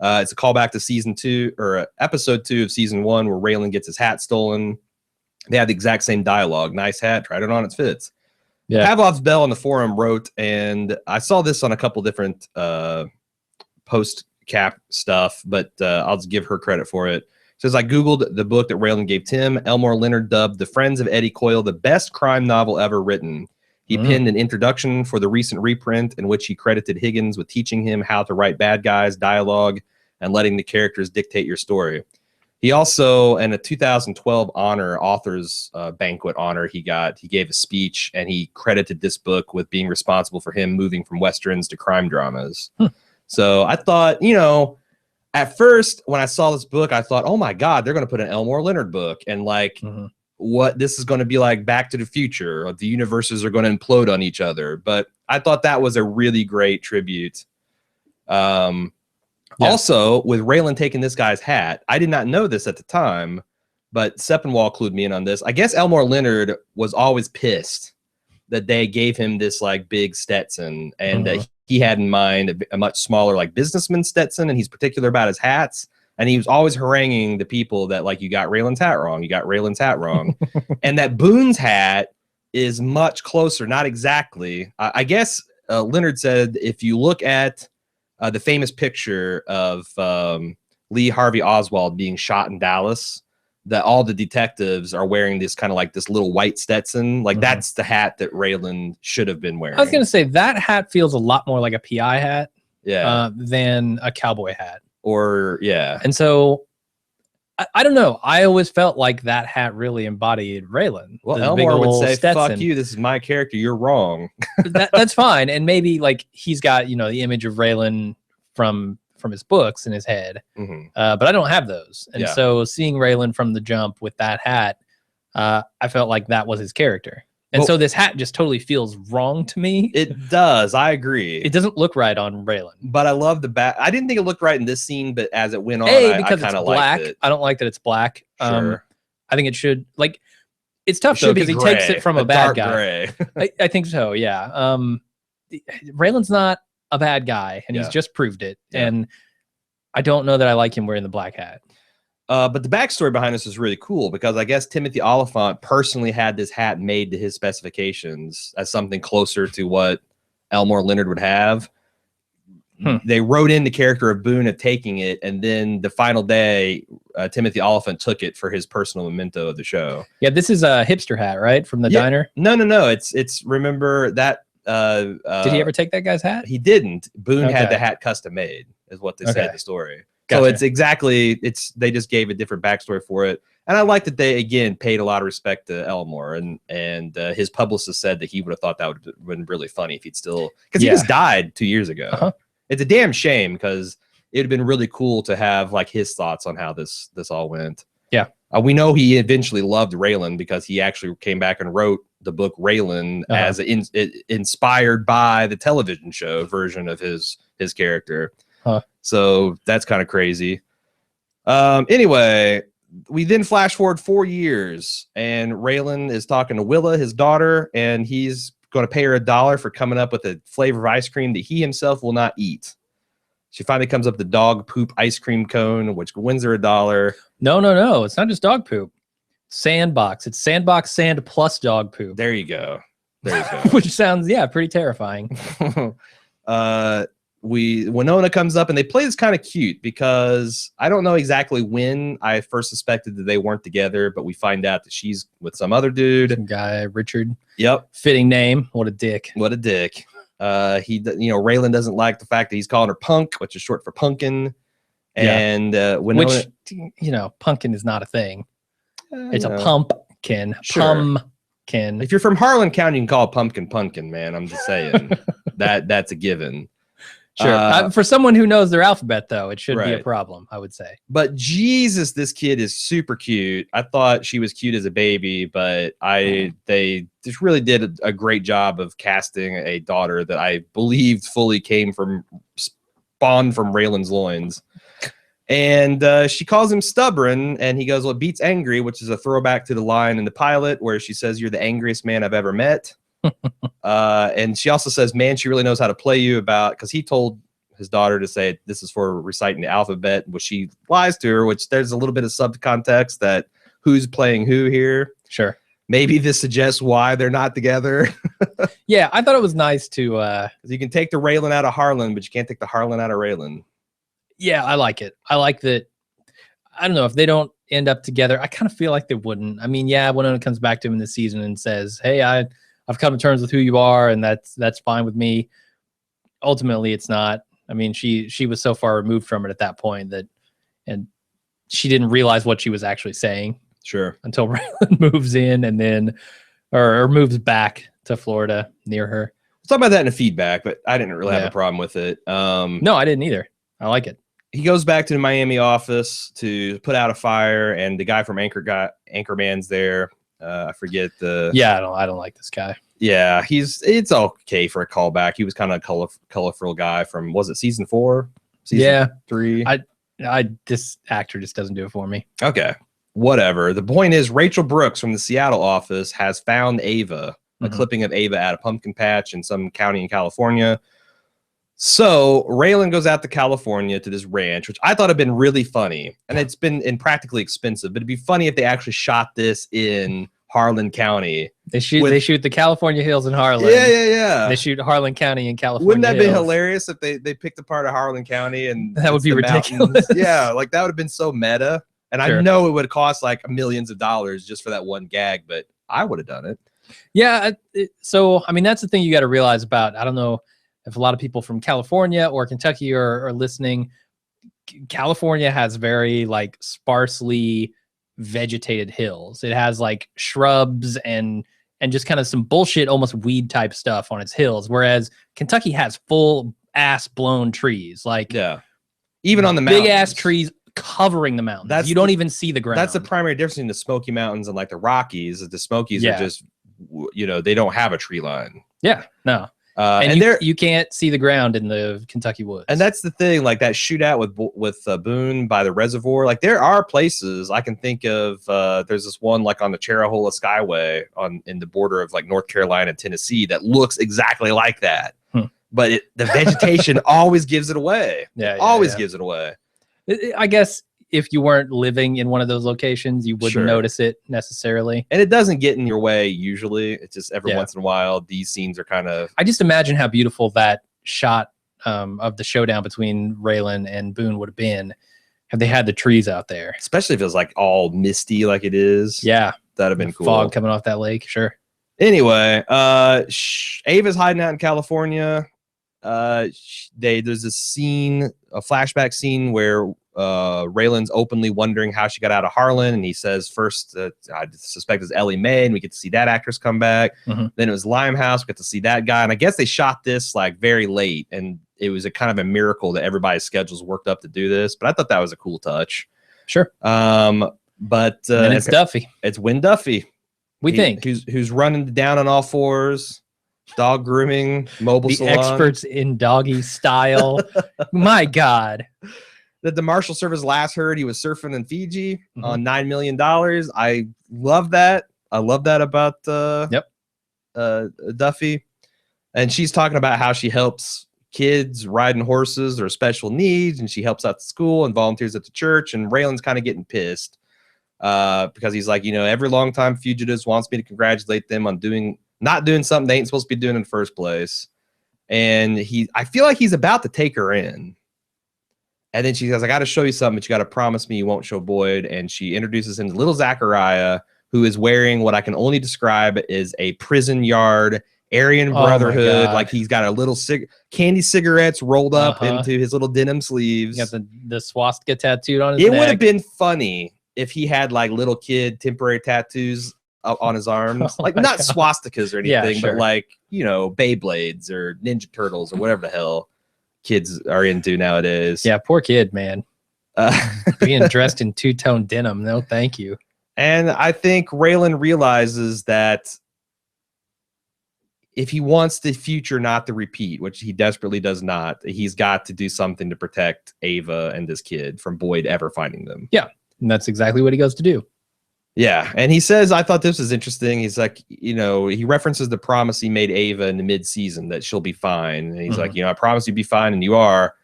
It's a callback to season 2 or episode 2 of season 1 where Raylan gets his hat stolen. They have the exact same dialogue. Nice hat, tried it on, it fits. Yeah. Pavlov's Bell on the forum wrote, and I saw this on a couple different post cap stuff, but I'll just give her credit for it. It says, I Googled the book that Raylan gave Tim. Elmore Leonard dubbed The Friends of Eddie Coyle the best crime novel ever written. He penned an introduction for the recent reprint in which he credited Higgins with teaching him how to write bad guys, dialogue, and letting the characters dictate your story. He also, in a 2012 honor, author's banquet honor he gave a speech, and he credited this book with being responsible for him moving from Westerns to crime dramas. So I thought, you know, at first when I saw this book, I thought, oh my God, they're going to put an Elmore Leonard book. And like, what this is going to be like Back to the Future, or the universes are going to implode on each other. But I thought that was a really great tribute. Also, with Raylan taking this guy's hat, I did not know this at the time, but Sepinwall clued me in on this. I guess Elmore Leonard was always pissed that they gave him this like big Stetson, and that he had in mind a much smaller like businessman Stetson, and he's particular about his hats. And he was always haranguing the people that like, you got Raylan's hat wrong, you got Raylan's hat wrong. And that Boone's hat is much closer, not exactly. I guess Leonard said if you look at the famous picture of Lee Harvey Oswald being shot in Dallas, that all the detectives are wearing this kind of like this little white Stetson. Like that's the hat that Raylan should have been wearing. I was going to say that hat feels a lot more like a PI hat than a cowboy hat. Or, yeah. And so, I don't know. I always felt like that hat really embodied Raylan. Well, Elmore would say, Stetson. Fuck you, this is my character, you're wrong. That's fine. And maybe like he's got, you know, the image of Raylan from his books in his head. But I don't have those. And so seeing Raylan from the jump with that hat, I felt like that was his character. And so this hat just totally feels wrong to me. It does. I agree. It doesn't look right on Raylan. But I love the back. I didn't think it looked right in this scene, but as it went on, because I kind of liked liked it. I don't like that it's black. Sure. I think it should, like, it's tough though because he takes it from a bad guy. I think so, yeah. Raylan's not a bad guy, and he's just proved it. And I don't know that I like him wearing the black hat. But the backstory behind this is really cool because I guess Timothy Oliphant personally had this hat made to his specifications as something closer to what Elmore Leonard would have. They wrote in the character of Boone at taking it, and then the final day, Timothy Oliphant took it for his personal memento of the show. Yeah, this is a hipster hat, right? From the diner? No. It's remember that. Did he ever take that guy's hat? He didn't. Boone had the hat custom made, is what they said in the story. Gotcha. So it's exactly, they just gave a different backstory for it. And I like that they, again, paid a lot of respect to Elmore. And his publicist said that he would have thought that would have been really funny if he'd still, because he just died 2 years ago. It's a damn shame because it would have been really cool to have like his thoughts on how this all went. Yeah. We know he eventually loved Raylan because he actually came back and wrote the book Raylan as inspired by the television show version of his character. So that's kind of crazy. Anyway, we then flash forward 4 years, and Raylan is talking to Willa, his daughter, and he's going to pay her $1 for coming up with a flavor of ice cream that he himself will not eat. She finally comes up with the dog poop ice cream cone, which wins her $1. No. It's not just dog poop. Sandbox. It's sandbox sand plus dog poop. There you go. Which sounds, pretty terrifying. Winona comes up and they play this kind of cute because I don't know exactly when I first suspected that they weren't together, but we find out that she's with some other dude. Some guy, Richard. Yep. Fitting name. What a dick. Raylan doesn't like the fact that he's calling her Punk, which is short for pumpkin. And Winona, which, pumpkin is not a thing. It's a pumpkin. Sure. Pumpkin. If you're from Harlan County, you can call pumpkin, man. I'm just saying that's a given. Sure. For someone who knows their alphabet, though, it should be a problem, I would say. But Jesus, this kid is super cute. I thought she was cute as a baby, but they just really did a great job of casting a daughter that I believed fully spawned from Raylan's loins. And she calls him stubborn, and he goes, well, it beats angry, which is a throwback to the line in the pilot where she says, you're the angriest man I've ever met. And she also says, man, she really knows how to play you because he told his daughter to say this is for reciting the alphabet, which she lies to her, which there's a little bit of subcontext that who's playing who here. Sure. Maybe this suggests why they're not together. Yeah, I thought it was nice to... you can take the Raylan out of Harlan, but you can't take the Harlan out of Raylan. Yeah, I like it. I like that. I don't know if they don't end up together. I kind of feel like they wouldn't. I mean, yeah, when it comes back to him in the season and says, "Hey, I've come to terms with who you are, and that's fine with me." Ultimately, it's not. I mean, she was so far removed from it at that point that, and she didn't realize what she was actually saying Sure. until Raylan moves in and then, or moves back to Florida near her. We'll talk about that in the feedback, but I didn't really have Yeah. a problem with it. No, I didn't either. I like it. He goes back to the Miami office to put out a fire, and the guy from Anchorman's there. I forget the. Yeah, I don't like this guy. Yeah, it's okay for a callback. He was kind of a colorful guy from, was it season 4? Season 3? This actor just doesn't do it for me. Okay, whatever. The point is, Rachel Brooks from the Seattle office has found Ava, a clipping of Ava at a pumpkin patch in some county in California. So Raylan goes out to California to this ranch, which I thought had been really funny, and it's been impractically expensive, but it'd be funny if they actually shot this in Harlan County. They shoot the California Hills in Harlan. Yeah. They shoot Harlan County in California. Wouldn't that be Hills. hilarious if they picked apart of Harlan County and that would be ridiculous. Yeah, like that would have been so meta. And sure. I know it would cost like millions of dollars just for that one gag, but I would have done it. Yeah. So, I mean, that's the thing you got to realize about, I don't know if a lot of people from California or Kentucky are listening. California has very like sparsely vegetated hills. It has like shrubs and just kind of some bullshit, almost weed type stuff on its hills. Whereas Kentucky has full ass blown trees. Like, yeah, even on the mountains. Big ass trees covering the mountains. You don't even see the ground. That's the primary difference in the Smoky Mountains and like the Rockies. The Smokies are just, they don't have a tree line. Yeah, no. And you can't see the ground in the Kentucky woods. And that's the thing, like that shootout with Boone by the reservoir. Like there are places I can think of. There's this one like on the Cherrahola Skyway in the border of like North Carolina and Tennessee that looks exactly like that. But the vegetation always gives it away. Always gives it away. I guess if you weren't living in one of those locations, you wouldn't notice it necessarily. And it doesn't get in your way usually. It's just every once in a while, these scenes are kind of... I just imagine how beautiful that shot of the showdown between Raylan and Boone would have been had they had the trees out there. Especially if it was like all misty like it is. Yeah. That'd have been cool. Fog coming off that lake, sure. Anyway, Ava's hiding out in California. There's a scene, a flashback scene where Raylan's openly wondering how she got out of Harlan, and he says first I suspect it's Ellie Mae, and we get to see that actress come back. Then it was Limehouse, we get to see that guy, and I guess they shot this like very late, and it was a kind of a miracle that everybody's schedules worked up to do this, but I thought that was a cool touch. Sure. But and it's Duffy. It's Win Duffy. We think who's running down on all fours, dog grooming, mobile salon. Experts in doggy style. My God. That the Marshal Service last heard he was surfing in Fiji on $9 million. I love that. I love that about Duffy. And she's talking about how she helps kids riding horses or special needs, and she helps out the school and volunteers at the church. And Raylan's kind of getting pissed because he's like, every longtime fugitives wants me to congratulate them on not doing something they ain't supposed to be doing in the first place. And I feel like he's about to take her in. And then she says, I got to show you something, but you got to promise me you won't show Boyd. And she introduces him to little Zachariah, who is wearing what I can only describe as a prison yard Aryan Brotherhood. Like he's got a little candy cigarettes rolled up into his little denim sleeves. He got the swastika tattooed on his neck. It would have been funny if he had like little kid temporary tattoos on his arms. Like not swastikas or anything, but like, Beyblades or Ninja Turtles or whatever the hell kids are into nowadays. Yeah, poor kid, man. Being dressed in two-tone denim, no thank you. And I think Raylan realizes that if he wants the future not to repeat, which he desperately does not, he's got to do something to protect Ava and this kid from Boyd ever finding them. Yeah, and that's exactly what he goes to do. Yeah, and he says, I thought this was interesting. He's like, he references the promise he made Ava in the mid-season that she'll be fine. And he's like, I promise you'll be fine, and you are.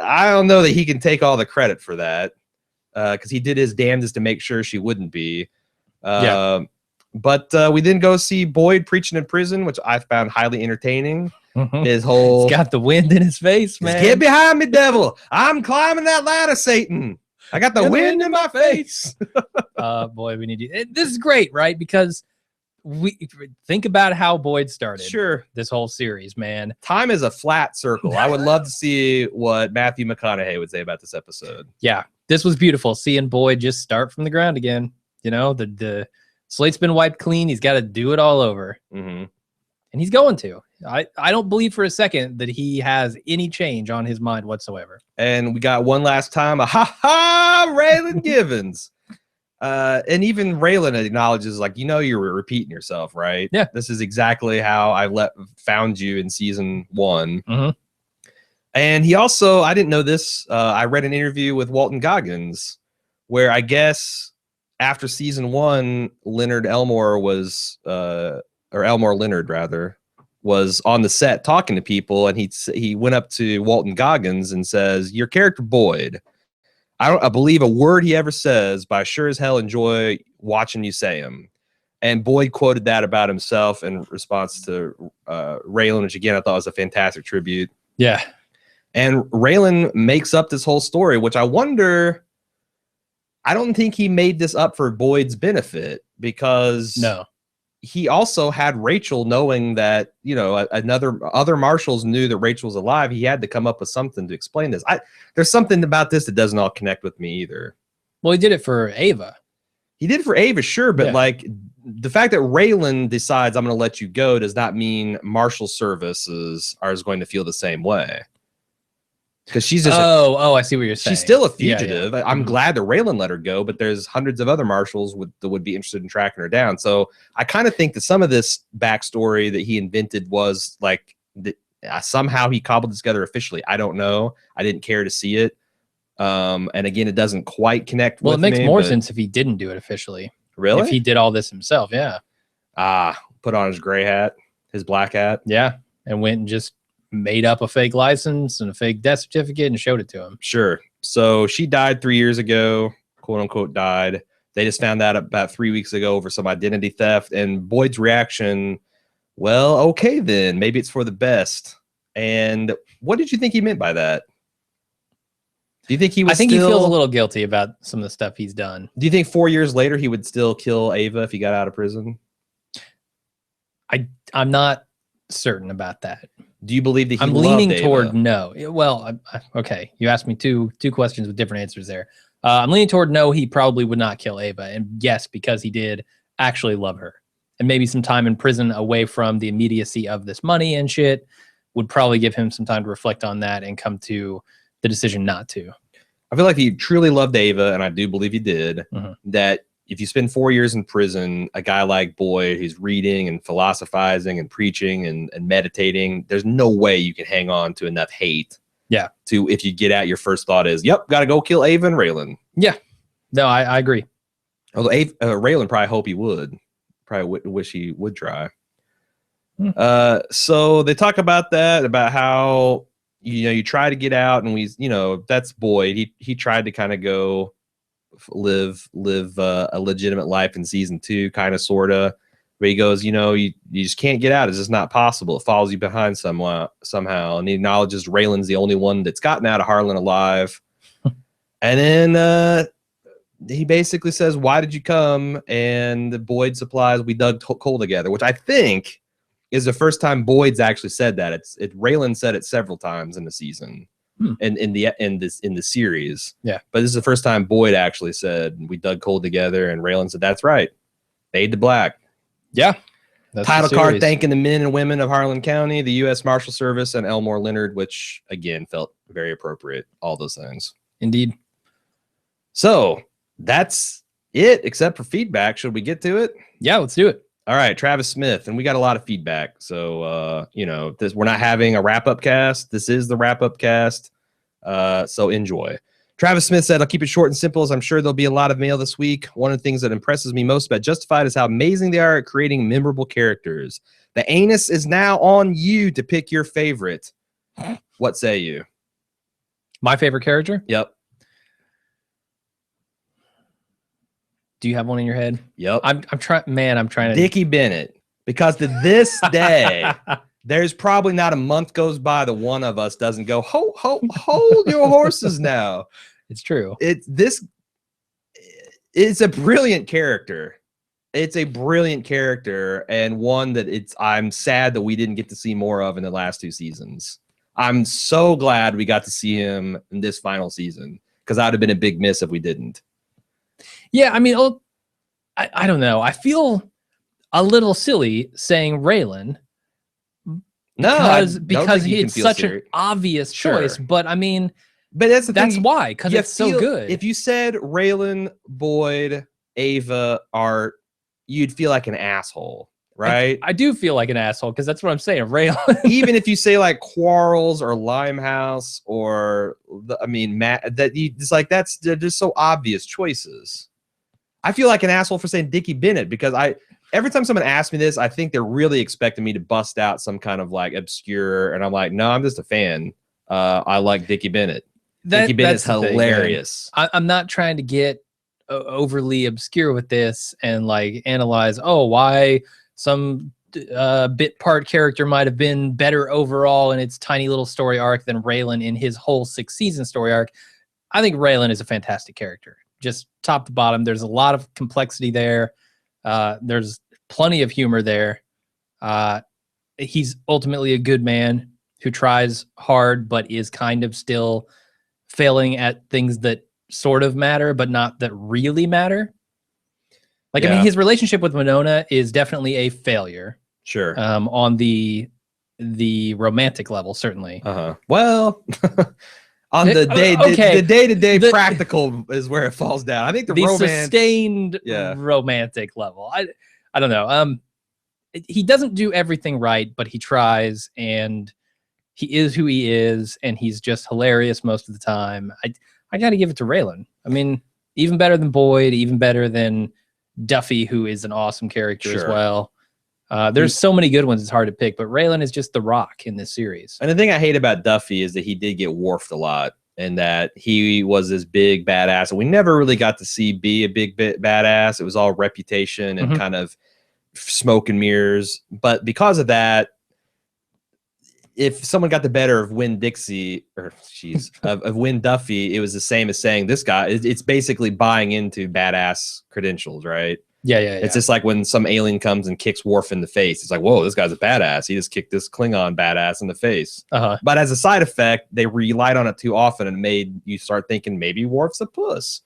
I don't know that he can take all the credit for that because he did his damnedest to make sure she wouldn't be. But we then go see Boyd preaching in prison, which I found highly entertaining. His whole He's got the wind in his face, man. Get behind me, devil. I'm climbing that ladder, Satan. I got the wind in my face. Boy, we need you. This is great, right? Because we think about how Boyd started. Sure. This whole series, man. Time is a flat circle. I would love to see what Matthew McConaughey would say about this episode. Yeah, this was beautiful. Seeing Boyd just start from the ground again. You know, the slate's been wiped clean. He's got to do it all over. Mm-hmm. And he's going to. I don't believe for a second that he has any change on his mind whatsoever. And we got one last time, Raylan Givens. And even Raylan acknowledges, like, you're repeating yourself, right? Yeah. This is exactly how I found you in season 1. Mm-hmm. And he also, I didn't know this, I read an interview with Walton Goggins where I guess after season 1, Leonard Elmore was, or Elmore Leonard rather, was on the set talking to people, and he went up to Walton Goggins and says, "Your character Boyd, I believe a word he ever says, but I sure as hell enjoy watching you say him." And Boyd quoted that about himself in response to Raylan, which again I thought was a fantastic tribute. Yeah. And Raylan makes up this whole story, which I wonder. I don't think he made this up for Boyd's benefit, because No. he also had Rachel knowing that, other marshals knew that Rachel was alive. He had to come up with something to explain this. There's something about this that doesn't all connect with me either. Well, he did it for Ava. He did it for Ava, sure, but Yeah. like the fact that Raylan decides I'm going to let you go does not mean Marshal Services are going to feel the same way. Because she's just I see what you're saying. she's still a Yeah, fugitive. yeah. I'm Mhm. glad that Raylan let her go, but there's hundreds of other marshals that would be interested in tracking her down. So I kind of think that some of this backstory that he invented was like somehow he cobbled it together officially. I don't know. I didn't care to see it. And again, it doesn't quite connect. Well, with it makes me, more but- sense if he didn't do it officially. Really? If he did all this himself, yeah. Put on his gray hat, his black hat. Yeah. And went and just made up a fake license and a fake death certificate and showed it to him. Sure. So she died 3 years ago, quote unquote died. They just found out about 3 weeks ago over some identity theft. And Boyd's reaction, well, okay, then maybe it's for the best. And what did you think he meant by that? Do you think he was I think he feels a little guilty about some of the stuff he's done. Do you think 4 years later he would still kill Ava if he got out of prison? I'm not certain about that. Do you believe that he I'm loved leaning Ava? toward no. Well, okay. You asked me two questions with different answers there. I'm leaning toward no. He probably would not kill Ava, and yes, because he did actually love her, and maybe some time in prison away from the immediacy of this money and shit would probably give him some time to reflect on that and come to the decision not to. I feel like he truly loved Ava, and I do believe he did. Mhm. That if you spend 4 years in prison, a guy like Boyd, who's reading and philosophizing and preaching and meditating, there's no way you can hang on to enough hate. Yeah. To if you get out, your first thought is, "Yep, got to go kill Ava and Raylan." Yeah. No, I agree. Although Raylan probably hope he would. Probably wish he would try. Hmm. So they talk about that, about how you try to get out, and that's Boyd. He tried to kind of go live a legitimate life in season 2, kind of sorta. But he goes, you just can't get out. It's just not possible. It follows you behind somehow. And he acknowledges Raylan's the only one that's gotten out of Harlan alive. And then he basically says, "Why did you come?" And Boyd supplies, "We dug coal together," which I think is the first time Boyd's actually said that. Raylan said it several times in the season, in the series. Yeah, but this is the first time Boyd actually said, "We dug coal together," and Raylan said, "That's right, fade to black." Yeah. Title card thanking the men and women of Harlan County, the U.S. Marshal Service, and Elmore Leonard, which again felt very appropriate. All those things, indeed. So that's it, except for feedback. Should we get to it? Yeah, let's do it. All right, Travis Smith, and we got a lot of feedback. So we're not having a wrap-up cast. This is the wrap-up cast. So enjoy. Travis Smith said, "I'll keep it short and simple, as I'm sure there'll be a lot of mail this week. One of the things that impresses me most about Justified is how amazing they are at creating memorable characters. The anus is now on you to pick your favorite. What say you?" My favorite character? Yep. Do you have one in your head? Yep. I'm trying, man. I'm trying to. Dickie Bennett, because to this day, There's probably not a month goes by that one of us doesn't go, hold your horses now. It's true. It's a brilliant character. It's a brilliant character, and one that I'm sad that we didn't get to see more of in the last 2 seasons. I'm so glad we got to see him in this final season, because I'd have been a big miss if we didn't. Yeah, I mean, I don't know. I feel a little silly saying Raylan. Because it's such an obvious choice. But I mean, that's why, because it's so good. If you said Raylan, Boyd, Ava, Art, you'd feel like an asshole, right? I do feel like an asshole, because that's what I'm saying. Raylan. Even if you say like Quarles or Limehouse or Matt, they're just so obvious choices. I feel like an asshole for saying Dickie Bennett, because every time someone asks me this, I think they're really expecting me to bust out some kind of like obscure, and I'm like, no, I'm just a fan. I like Dickie Bennett. Dickie Bennett's hilarious. I'm not trying to get overly obscure with this and like analyze, why some bit part character might have been better overall in its tiny little story arc than Raylan in his whole 6-season story arc. I think Raylan is a fantastic character, just top to bottom. There's a lot of complexity there. There's plenty of humor there. He's ultimately a good man who tries hard, but is kind of still failing at things that sort of matter, but not that really matter. Like, I mean, his relationship with Winona is definitely a failure. Sure. On the romantic level, certainly. Well, on the day-to-day practical is where it falls down. I think the sustained romantic level. I don't know. He doesn't do everything right, but he tries, and he is who he is, and he's just hilarious most of the time. I got to give it to Raylan. I mean, even better than Boyd, even better than Duffy, who is an awesome character as well. There's so many good ones, it's hard to pick, but Raylan is just the rock in this series. And the thing I hate about Duffy is that he did get Worfed a lot, and that he was this big badass, and we never really got to see be a big badass. It was all reputation and kind of smoke and mirrors. But because of that, if someone got the better of Win Duffy, it was the same as saying this guy. It's basically buying into badass credentials, right? Yeah. It's just like when some alien comes and kicks Worf in the face. It's like, whoa, this guy's a badass. He just kicked this Klingon badass in the face. But as a side effect, they relied on it too often and made you start thinking maybe Worf's a puss.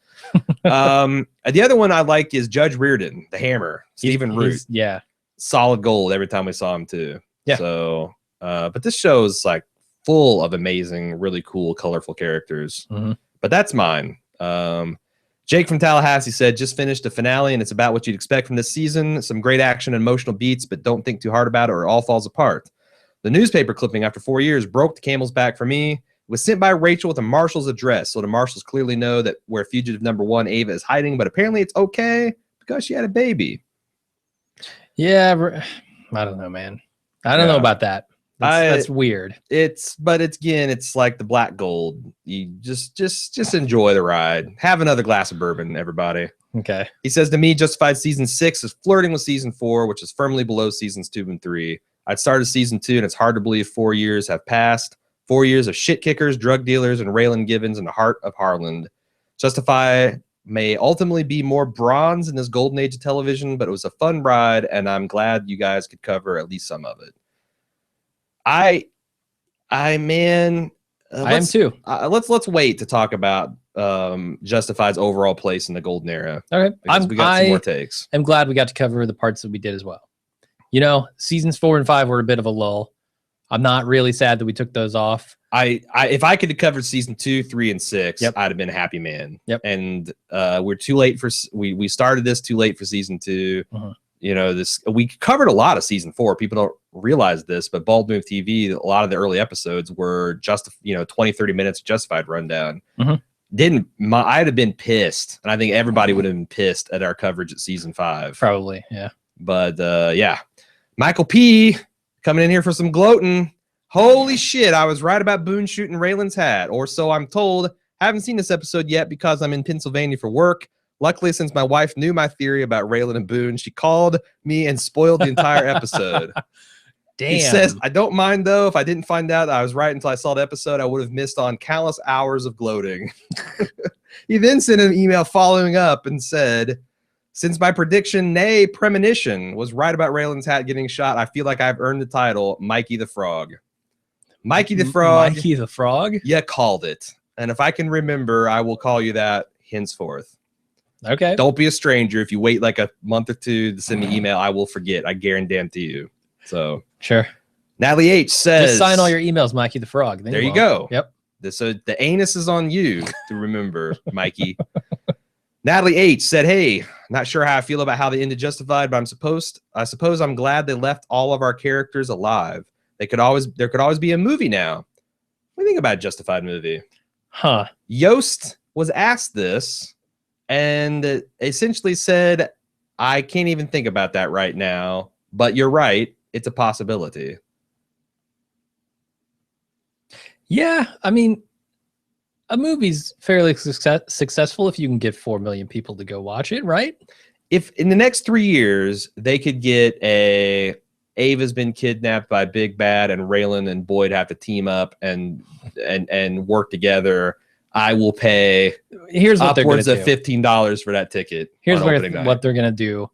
The other one I like is Judge Reardon, the Hammer, Stephen Root. Yeah. Solid gold every time we saw him too. Yeah. So, but this show is like full of amazing, really cool, colorful characters. But that's mine. Jake from Tallahassee said, just finished the finale, and it's about what you'd expect from this season. Some great action and emotional beats, but don't think too hard about it or it all falls apart. The newspaper clipping after 4 years broke the camel's back for me. It was sent by Rachel with a marshal's address, so the marshals clearly know that where fugitive number 1 Ava is hiding, but apparently it's okay because she had a baby. Yeah, I don't know, man. I don't know about that. That's weird. It's like the black gold. You just enjoy the ride. Have another glass of bourbon, everybody. Okay. He says, to me, Justified season 6 is flirting with season 4, which is firmly below seasons 2 and 3. I'd started season 2, and it's hard to believe 4 years have passed. 4 years of shit kickers, drug dealers, and Raylan Givens in the heart of Harland. Justify may ultimately be more bronze in this golden age of television, but it was a fun ride, and I'm glad you guys could cover at least some of it. I am too. Let's wait to talk about Justified's overall place in the golden era. Okay, we got some more takes. I'm glad we got to cover the parts that we did as well. You know, seasons 4 and 5 were a bit of a lull. I'm not really sad that we took those off. If I could have covered season 2, 3, and 6, I'd have been a happy man. And we're too late for we started this too late for season 2. You know, we covered a lot of season 4. People don't realize this, but Bald Move TV, a lot of the early episodes were just 20, 30 minutes Justified rundown. I'd have been pissed, and I think everybody would have been pissed at our coverage at season 5. Probably, yeah. But Michael P coming in here for some gloating. Holy shit, I was right about Boone shooting Raylan's hat, or so I'm told. Haven't seen this episode yet because I'm in Pennsylvania for work. Luckily, since my wife knew my theory about Raylan and Boone, she called me and spoiled the entire episode. Damn. He says, I don't mind though. If I didn't find out I was right until I saw the episode, I would have missed on countless hours of gloating. He then sent an email following up and said, since my prediction, nay, premonition, was right about Raylan's hat getting shot, I feel like I've earned the title Mikey the Frog. Mikey the Frog. Mikey the Frog? Yeah, called it. And if I can remember, I will call you that henceforth. Okay. Don't be a stranger. If you wait like a month or two to send me email, I will forget. I guarantee you. So sure. Natalie H says, just sign all your emails, Mikey the Frog. Then there you go. Yep. So the anus is on you to remember, Mikey. Natalie H said, hey, not sure how I feel about how they ended Justified, but I suppose I'm glad they left all of our characters alive. There could always be a movie now. What do you think about Justified movie? Huh. Yost was asked this and essentially said, I can't even think about that right now, but you're right. It's a possibility. Yeah, I mean, a movie's fairly successful if you can get 4 million people to go watch it, right? If in the next 3 years they could get Ava's been kidnapped by Big Bad and Raylan and Boyd have to team up and work together, I will pay Here's what upwards they're of gonna do. $15 for that ticket. Here's on opening night. what they're going to do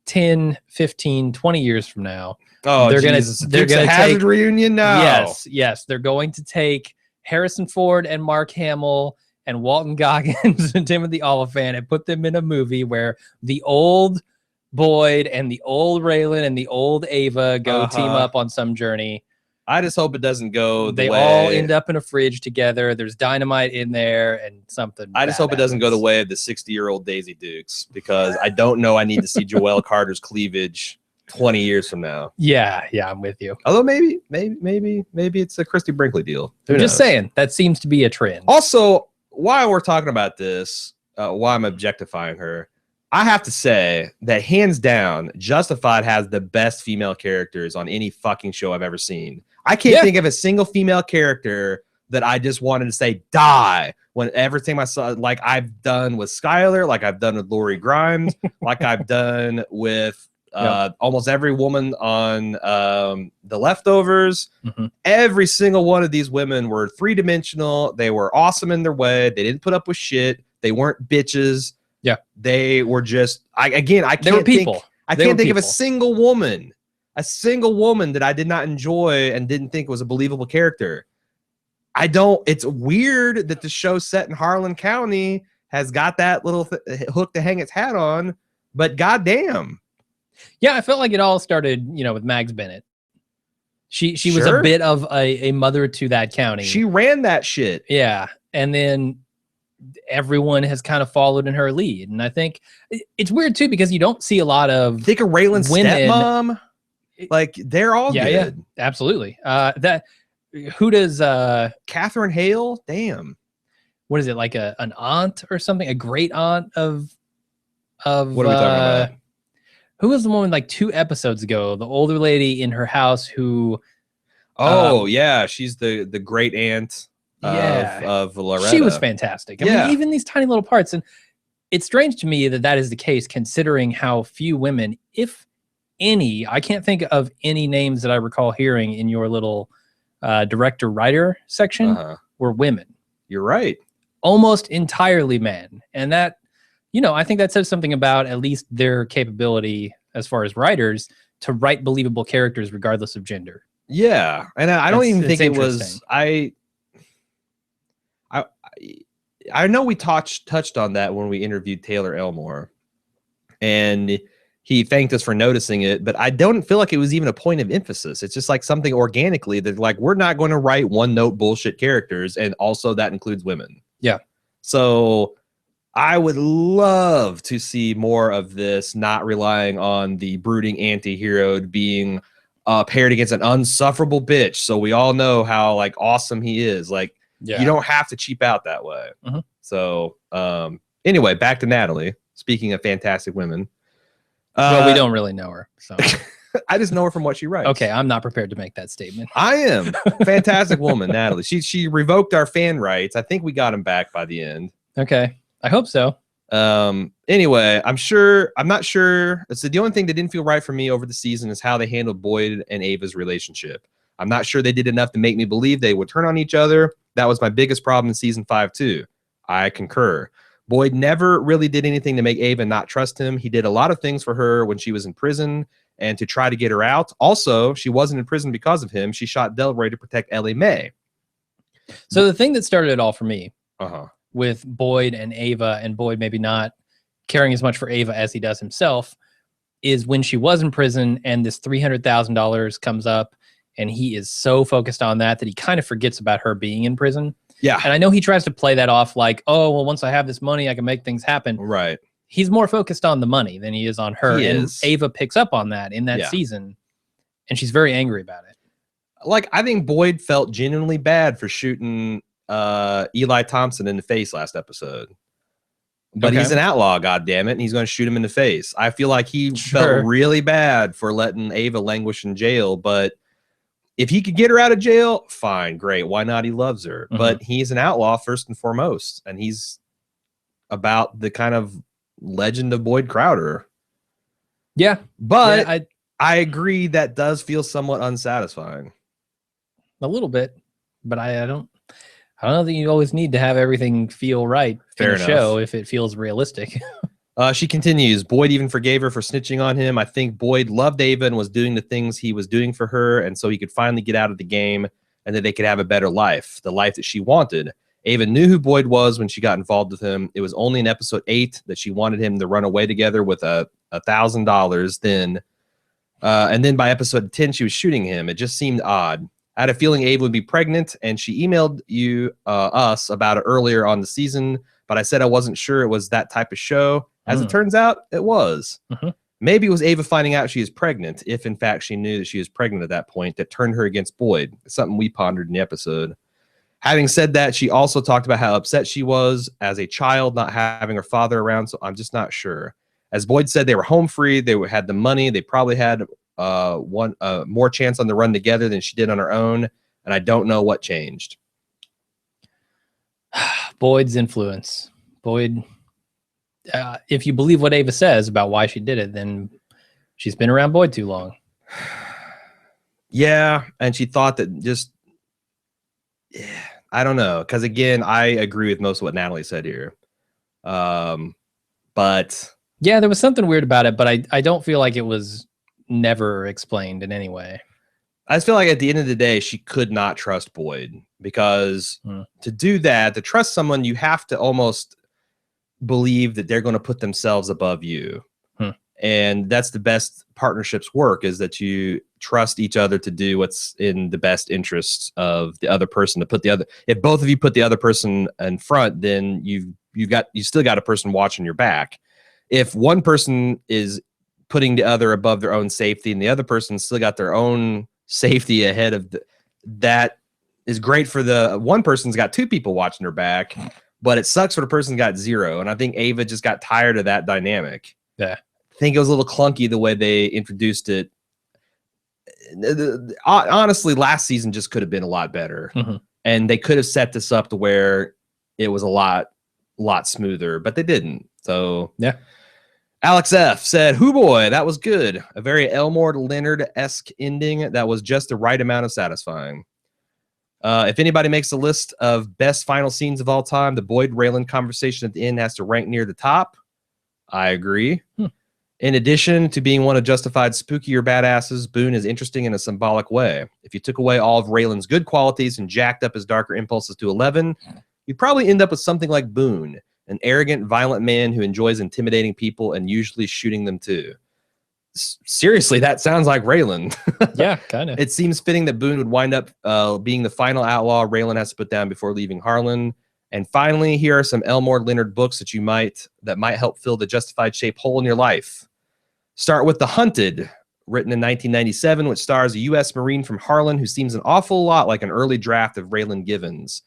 10, 15, 20 years from now. Oh, they're Jesus. they're Dukes gonna of Hazzard take reunion now. Yes, they're going to take Harrison Ford and Mark Hamill and Walton Goggins and Timothy Olyphant and put them in a movie where the old Boyd and the old Raylan and the old Ava go team up on some journey. I just hope it doesn't go the They way... all end up in a fridge together. There's dynamite in there and something. I just hope it doesn't go the way of the 60-year-old Daisy Dukes, because I don't know I need to see Joelle Carter's cleavage 20 years from now. Yeah, I'm with you. Although maybe it's a Christy Brinkley deal. Who I'm just knows? saying, that seems to be a trend. Also, while we're talking about this, why I'm objectifying her, I have to say that hands down, Justified has the best female characters on any fucking show I've ever seen. I can't think of a single female character that I just wanted to say die when everything I saw, like I've done with Skylar, like I've done with Lori Grimes, like I've done with almost every woman on The Leftovers. Mm-hmm. Every single one of these women were three-dimensional. They were awesome in their way. They didn't put up with shit. They weren't bitches. Yeah. They were just, I can't think of a single woman that I did not enjoy and didn't think was a believable character. It's weird that the show set in Harlan County has got that little hook to hang its hat on, but goddamn. Yeah, I felt like it all started, with Mags Bennett. She was a bit of a mother to that county. She ran that shit. Yeah, and then everyone has kind of followed in her lead, and I think it's weird too because you don't see a lot of think of Raylan's women. Stepmom. Like they're all good. Yeah, absolutely. Who does Catherine Hale? Damn. What is it, like an aunt or something? A great aunt of what are we talking about? Who was the woman like 2 episodes ago? The older lady in her house who yeah, she's the great aunt of Loretta. She was fantastic. I mean, even these tiny little parts. And it's strange to me that is the case considering how few women, if any, I can't think of any names that I recall hearing in your little director writer section were women. You're right. Almost entirely men. And that, I think that says something about at least their capability as far as writers to write believable characters regardless of gender. Yeah. And I don't even think it was, I know we touched on that when we interviewed Taylor Elmore and he thanked us for noticing it, but I don't feel like it was even a point of emphasis. It's just like something organically that like, we're not going to write one note bullshit characters. And also that includes women. Yeah. So I would love to see more of this, not relying on the brooding anti-hero being paired against an unsufferable bitch. So we all know how like awesome he is. Like you don't have to cheap out that way. Mm-hmm. So anyway, back to Natalie. Speaking of fantastic women. Well, we don't really know her. So I just know her from what she writes. Okay, I'm not prepared to make that statement. I am. Fantastic woman, Natalie. She revoked our fan rights. I think we got him back by the end. Okay. I hope so. Anyway, I'm not sure. So the only thing that didn't feel right for me over the season is how they handled Boyd and Ava's relationship. I'm not sure they did enough to make me believe they would turn on each other. That was my biggest problem in season 5 too. I concur. Boyd never really did anything to make Ava not trust him. He did a lot of things for her when she was in prison and to try to get her out. Also, she wasn't in prison because of him. She shot Delroy to protect Ellie Mae. So the thing that started it all for me Uh-huh. with Boyd and Ava, and Boyd maybe not caring as much for Ava as he does himself, is when she was in prison and this $300,000 comes up and he is so focused on that he kind of forgets about her being in prison. Yeah. And I know he tries to play that off like, oh, well, once I have this money, I can make things happen. Right. He's more focused on the money than he is on her. He and is. Ava picks up on that in that season, and she's very angry about it. Like, I think Boyd felt genuinely bad for shooting Eli Thompson in the face last episode. But he's an outlaw, goddammit, and he's going to shoot him in the face. I feel like he felt really bad for letting Ava languish in jail, but if he could get her out of jail, fine, great. Why not? He loves her. But he's an outlaw first and foremost, and he's about the kind of legend of Boyd Crowder. Yeah. But yeah, I agree that does feel somewhat unsatisfying. A little bit, but I don't know that you always need to have everything feel right in a show if it feels realistic. She continues, Boyd even forgave her for snitching on him. I think Boyd loved Ava and was doing the things he was doing for her, and so he could finally get out of the game and that they could have a better life, the life that she wanted. Ava knew who Boyd was when she got involved with him. It was only in episode 8 that she wanted him to run away together with $1,000 then. And then by episode 10, she was shooting him. It just seemed odd. I had a feeling Ava would be pregnant, and she emailed us about it earlier on the season, but I said I wasn't sure it was that type of show. As it turns out, it was. Maybe it was Ava finding out she is pregnant, if in fact she knew that she was pregnant at that point, that turned her against Boyd. It's something we pondered in the episode. Having said that, she also talked about how upset she was as a child not having her father around, so I'm just not sure. As Boyd said, they were home free, they had the money, they probably had more chance on the run together than she did on her own, and I don't know what changed. Boyd's influence. Boyd, if you believe what Ava says about why she did it, then she's been around Boyd too long. Yeah, and she thought that just, I don't know, because again, I agree with most of what Natalie said here. But yeah, there was something weird about it, but I don't feel like it was never explained in any way. I just feel like at the end of the day, she could not trust Boyd, because to do that, to trust someone, you have to almost believe that they're going to put themselves above you. And that's the best partnerships work, is that you trust each other to do what's in the best interests of the other person, to put the other, if both of you put the other person in front, then you still got a person watching your back. If one person is putting the other above their own safety and the other person still got their own safety ahead of that is great for the one person's got two people watching their back, but it sucks for the person got zero. And I think Ava just got tired of that dynamic. Yeah. I think it was a little clunky the way they introduced it. Honestly, last season just could have been a lot better. And they could have set this up to where it was a lot smoother, but they didn't. So yeah. Alex F said, "Hoo boy, that was good. A very Elmore Leonard-esque ending that was just the right amount of satisfying. If anybody makes a list of best final scenes of all time, the Boyd-Raylan conversation at the end has to rank near the top." I agree. In addition to being one of Justified's spookier badasses, Boone is interesting in a symbolic way. If you took away all of Raylan's good qualities and jacked up his darker impulses to 11, you'd probably end up with something like Boone, an arrogant, violent man who enjoys intimidating people and usually shooting them too. Seriously, that sounds like Raylan. Yeah, kind of. It seems fitting that Boone would wind up being the final outlaw Raylan has to put down before leaving Harlan. And finally, here are some Elmore Leonard books that might help fill the Justified shaped hole in your life. Start with The Hunted, written in 1997, which stars a U.S. Marine from Harlan who seems an awful lot like an early draft of Raylan Givens.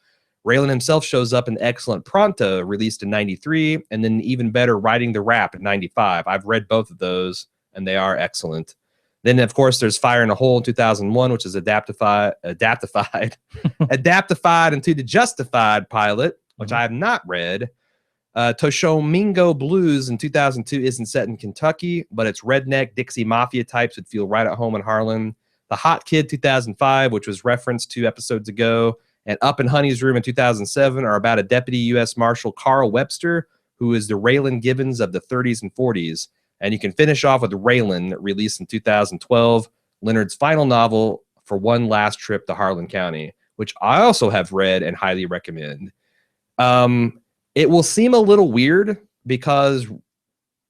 Raylan himself shows up in the excellent Pronto, released in 93, and then even better, Riding the Rap in 95. I've read both of those, and they are excellent. Then, of course, there's Fire in a Hole in 2001, which is adaptified into the Justified pilot, which I have not read. Toshomingo Blues in 2002 isn't set in Kentucky, but it's redneck Dixie Mafia types would feel right at home in Harlan. The Hot Kid 2005, which was referenced 2 episodes ago, and Up in Honey's Room in 2007 are about a Deputy U.S. Marshal Carl Webster, who is the Raylan Givens of the 30s and 40s. And you can finish off with Raylan, released in 2012, Leonard's final novel for one last trip to Harlan County, which I also have read and highly recommend. It will seem a little weird because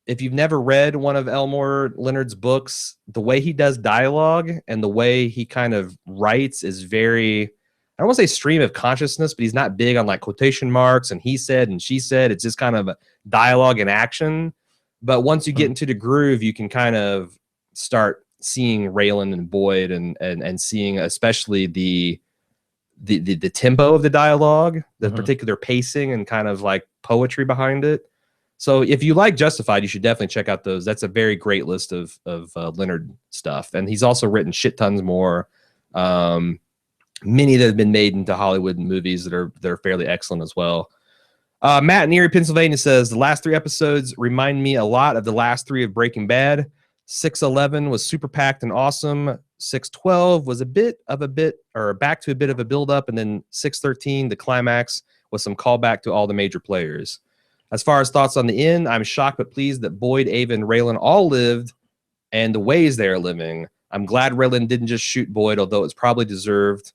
if you've never read one of Elmore Leonard's books, the way he does dialogue and the way he kind of writes is very, I don't want to say stream of consciousness, but he's not big on like quotation marks and he said and she said. It's just kind of dialogue and action. But once you get into the groove, you can kind of start seeing Raylan and Boyd and seeing especially the tempo of the dialogue, the particular pacing and kind of like poetry behind it. So if you like Justified, you should definitely check out those. That's a very great list of Leonard stuff. And he's also written shit tons more. Many that have been made into Hollywood movies that are fairly excellent as well. Matt in Erie, Pennsylvania says, the last 3 episodes remind me a lot of the last 3 of Breaking Bad. 6-11 was super packed and awesome. 6-12 was back to a bit of a build-up. And then 6-13, the climax, was some callback to all the major players. As far as thoughts on the end, I'm shocked but pleased that Boyd, Ava, and Raylan all lived and the ways they are living. I'm glad Raylan didn't just shoot Boyd, although it's probably deserved.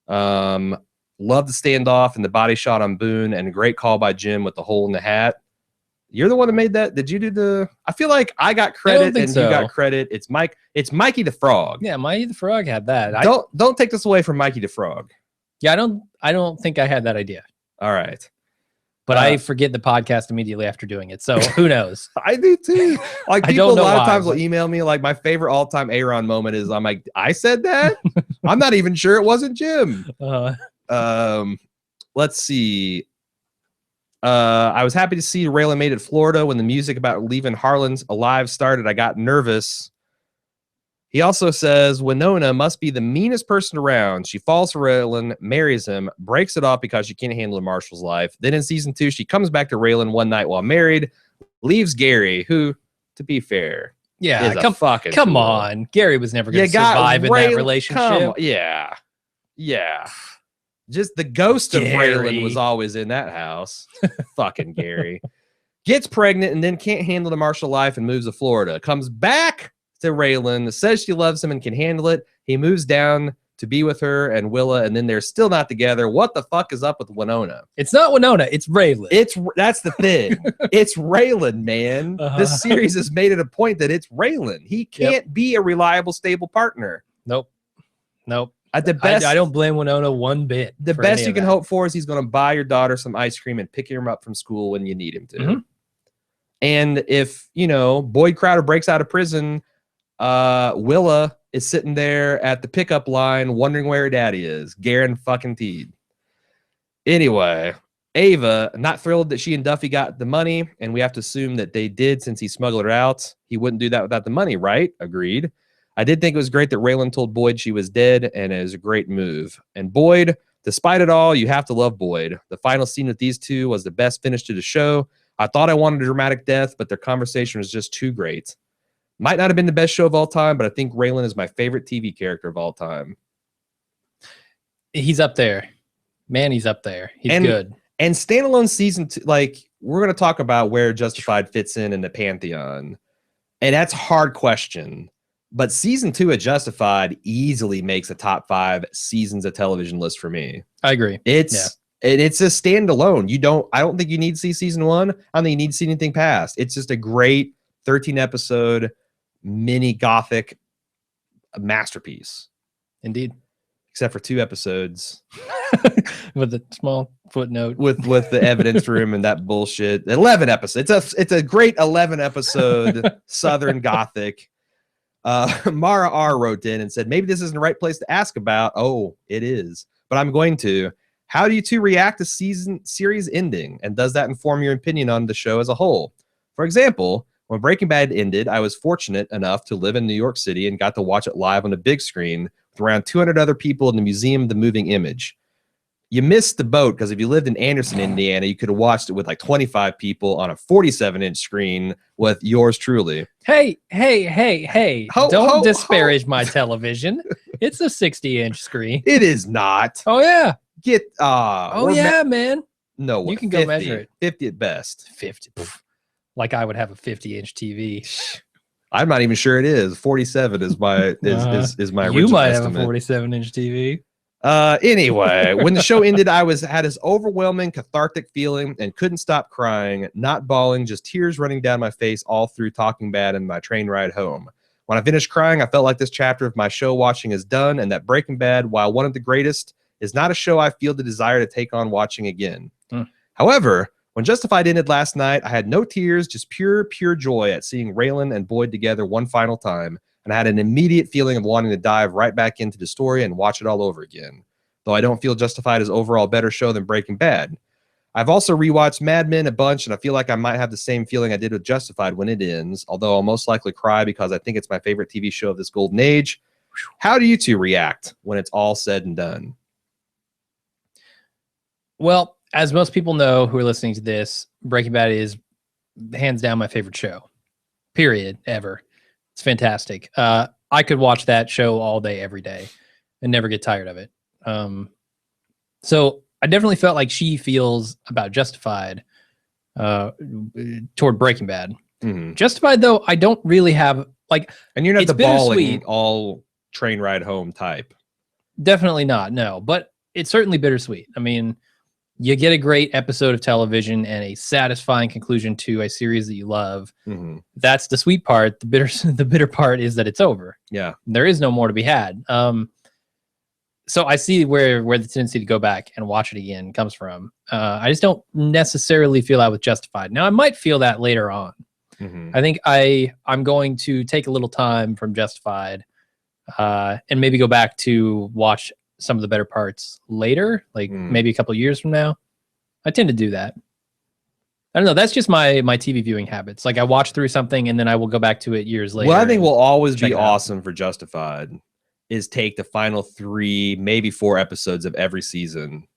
Love the standoff and the body shot on Boone, and a great call by Jim with the hole in the hat. You're the one that made that. Did you do the? I feel like I got credit and you got credit. It's Mikey the Frog. Yeah, Mikey the Frog had that. Don't take this away from Mikey the Frog. Yeah, I don't think I had that idea. All right. But I forget the podcast immediately after doing it. So who knows? I do too. Like people a lot of times will email me like my favorite all-time Aaron moment is I'm like, I said that? I'm not even sure it wasn't Jim. Let's see. I was happy to see Raylan made it to Florida. When the music about leaving Harlan's alive started, I got nervous. He also says Winona must be the meanest person around. She falls for Raylan, marries him, breaks it off because she can't handle the Marshall's life. Then in season 2, she comes back to Raylan one night while married, leaves Gary, who, to be fair, come on. Gary was never going to survive in that relationship. Yeah. Just the ghost of Raylan was always in that house. Fucking Gary. Gets pregnant and then can't handle the Marshall life and moves to Florida. Comes back to Raylan, says she loves him and can handle it. He moves down to be with her and Willa, and then they're still not together. What the fuck is up with Winona? It's not Winona, it's Raylan. That's the thing. It's Raylan, man. This series has made it a point that it's Raylan. He can't be a reliable, stable partner. Nope. At the best, I don't blame Winona one bit. The best you can hope for is he's going to buy your daughter some ice cream and pick him up from school when you need him to. And if, Boyd Crowder breaks out of prison, Willa is sitting there at the pickup line wondering where her daddy is. Garen fucking Teed. Anyway, Ava, not thrilled that she and Duffy got the money, and we have to assume that they did since he smuggled her out. He wouldn't do that without the money, right? Agreed. I did think it was great that Raylan told Boyd she was dead, and it was a great move. And Boyd, despite it all, you have to love Boyd. The final scene with these two was the best finish to the show. I thought I wanted a dramatic death, but their conversation was just too great. Might not have been the best show of all time, but I think Raylan is my favorite TV character of all time. He's up there. Man, he's up there. He's good. And standalone season 2, like, we're going to talk about where Justified fits in the pantheon. And that's a hard question. But season 2 of Justified easily makes a top 5 seasons of television list for me. I agree. It's a standalone. I don't think you need to see season 1. I don't think you need to see anything past. It's just a great 13 episode mini gothic masterpiece. Indeed. Except for 2 episodes. With a small footnote. With the evidence room and that bullshit. 11 episodes. It's a great 11 episode Southern Gothic. Mara R wrote in and said, maybe this isn't the right place to ask about. Oh, it is. But I'm going to. How do you two react to series ending? And does that inform your opinion on the show as a whole? For example, when Breaking Bad ended, I was fortunate enough to live in New York City and got to watch it live on a big screen with around 200 other people in the Museum of the Moving Image. you missed the boat because if you lived in Anderson, Indiana, you could have watched it with like 25 people on a 47-inch screen with yours truly. Hey, don't disparage ho. my television. It's a 60-inch screen. It is not. Oh, yeah. Get man. No, you can 50, go measure it. 50 at best. 50. Like I would have a 50-inch TV. I'm not even sure it is. 47 is my is my original You might estimate. have a 47-inch TV. Anyway, when the show ended, I had this overwhelming cathartic feeling and couldn't stop crying, not bawling, just tears running down my face all through Talking Bad and my train ride home. When I finished crying, I felt like this chapter of my show watching is done, and that Breaking Bad, while one of the greatest, is not a show I feel the desire to take on watching again. However, when Justified ended last night, I had no tears, just pure joy at seeing Raylan and Boyd together one final time, and I had an immediate feeling of wanting to dive right back into the story and watch it all over again. Though I don't feel Justified is overall a better show than Breaking Bad. I've also rewatched Mad Men a bunch, and I feel like I might have the same feeling I did with Justified when it ends, although I'll most likely cry because I think it's my favorite TV show of this golden age. How do you two react when it's all said and done? Well, as most people know who are listening to this, Breaking Bad is hands down my favorite show, period, ever. It's fantastic. I could watch that show all day, every day, and never get tired of it. So I definitely felt like she feels about Justified toward Breaking Bad. Mm-hmm. Justified, though, I don't really have, like... And you're not the bawling all train ride home type. Definitely not, no. But it's certainly bittersweet. I mean... You get a great episode of television and a satisfying conclusion to a series that you love. Mm-hmm. That's the sweet part. The bitter part is that it's over. Yeah. There is no more to be had. So I see where the tendency to go back and watch it again comes from. I just don't necessarily feel that with Justified. Now, I might feel that later on. Mm-hmm. I think I'm going to take a little time from Justified and maybe go back to watch some of the better parts later, like maybe a couple of years from now. I tend to do that. I don't know. That's just my TV viewing habits. Like I watch through something and then I will go back to it years later. What I think will always be awesome for Justified is take the final 3, maybe 4 episodes of every season.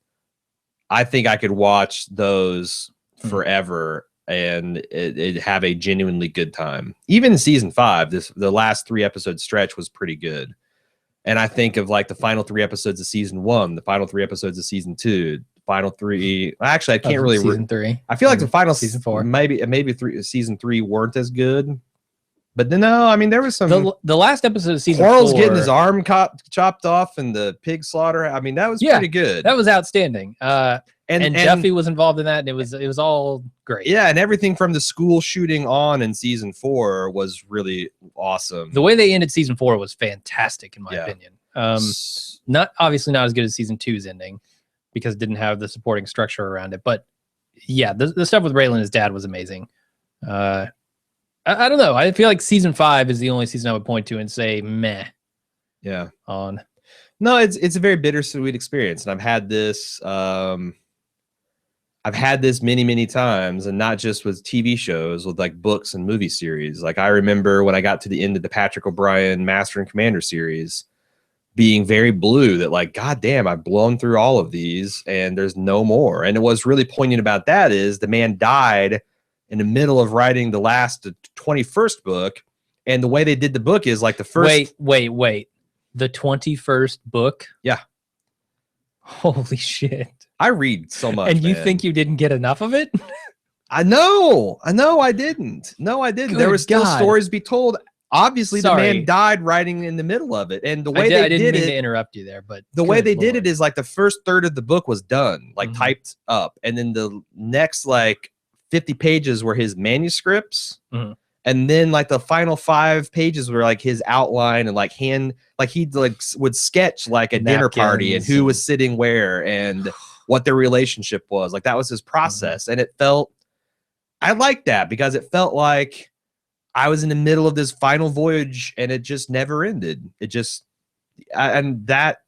I think I could watch those forever and it have a genuinely good time. Even in season 5, the last 3 episode stretch was pretty good. And I think of like the final 3 episodes of season 1, the final 3 episodes of season 2, final 3. Actually, I can't really. Season 3. I feel like the final season 4, maybe season 3 weren't as good. But no, I mean there was some. The last episode of season 4, getting his arm chopped off and the pig slaughter. I mean that was pretty good. That was outstanding. And Duffy was involved in that, and it was all great. Yeah, and everything from the school shooting on in season 4 was really awesome. The way they ended season 4 was fantastic, in my opinion. Obviously not as good as season 2's ending because it didn't have the supporting structure around it. But yeah, the stuff with Raylan and his dad was amazing. I don't know. I feel like season 5 is the only season I would point to and say meh. Yeah. On. No, it's a very bittersweet experience, and I've had this. I've had this many times, and not just with TV shows, with like books and movie series. Like I remember when I got to the end of the Patrick O'Brien Master and Commander series, being very blue that like, God damn, I've blown through all of these and there's no more. And what's really poignant about that is the man died in the middle of writing the 21st book. And the way they did the book is like the first. Wait. The 21st book? Yeah. Holy shit. I read so much. And you think you didn't get enough of it? I know I didn't. No, I didn't. There were still stories to be told. Obviously, the man died writing in the middle of it. And the way I didn't mean to interrupt you there, but the way they did it is like the first third of the book was done, like typed up. And then the next like 50 pages were his manuscripts. And then like the final 5 pages were like his outline and like he'd like would sketch like a dinner party and who was sitting where and what their relationship was. Like that was his process. And I liked that because it felt like I was in the middle of this final voyage and it just never ended. And that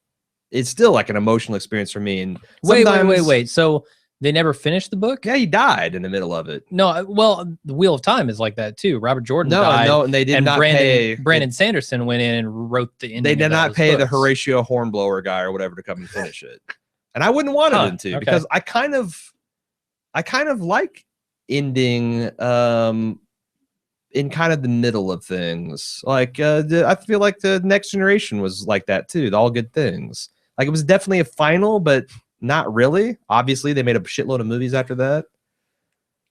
is still like an emotional experience for me. And wait. So they never finished the book? Yeah, he died in the middle of it. No, well, the Wheel of Time is like that too. Robert Jordan died. No, and they did not pay. Brandon Sanderson went in and wrote the ending. They did not pay the Horatio Hornblower guy or whatever to come and finish it. and I wouldn't want it to okay. because I kind of like ending in kind of the middle of things. Like I feel like the Next Generation was like that too. All Good Things. Like it was definitely a final, but not really. Obviously, they made a shitload of movies after that.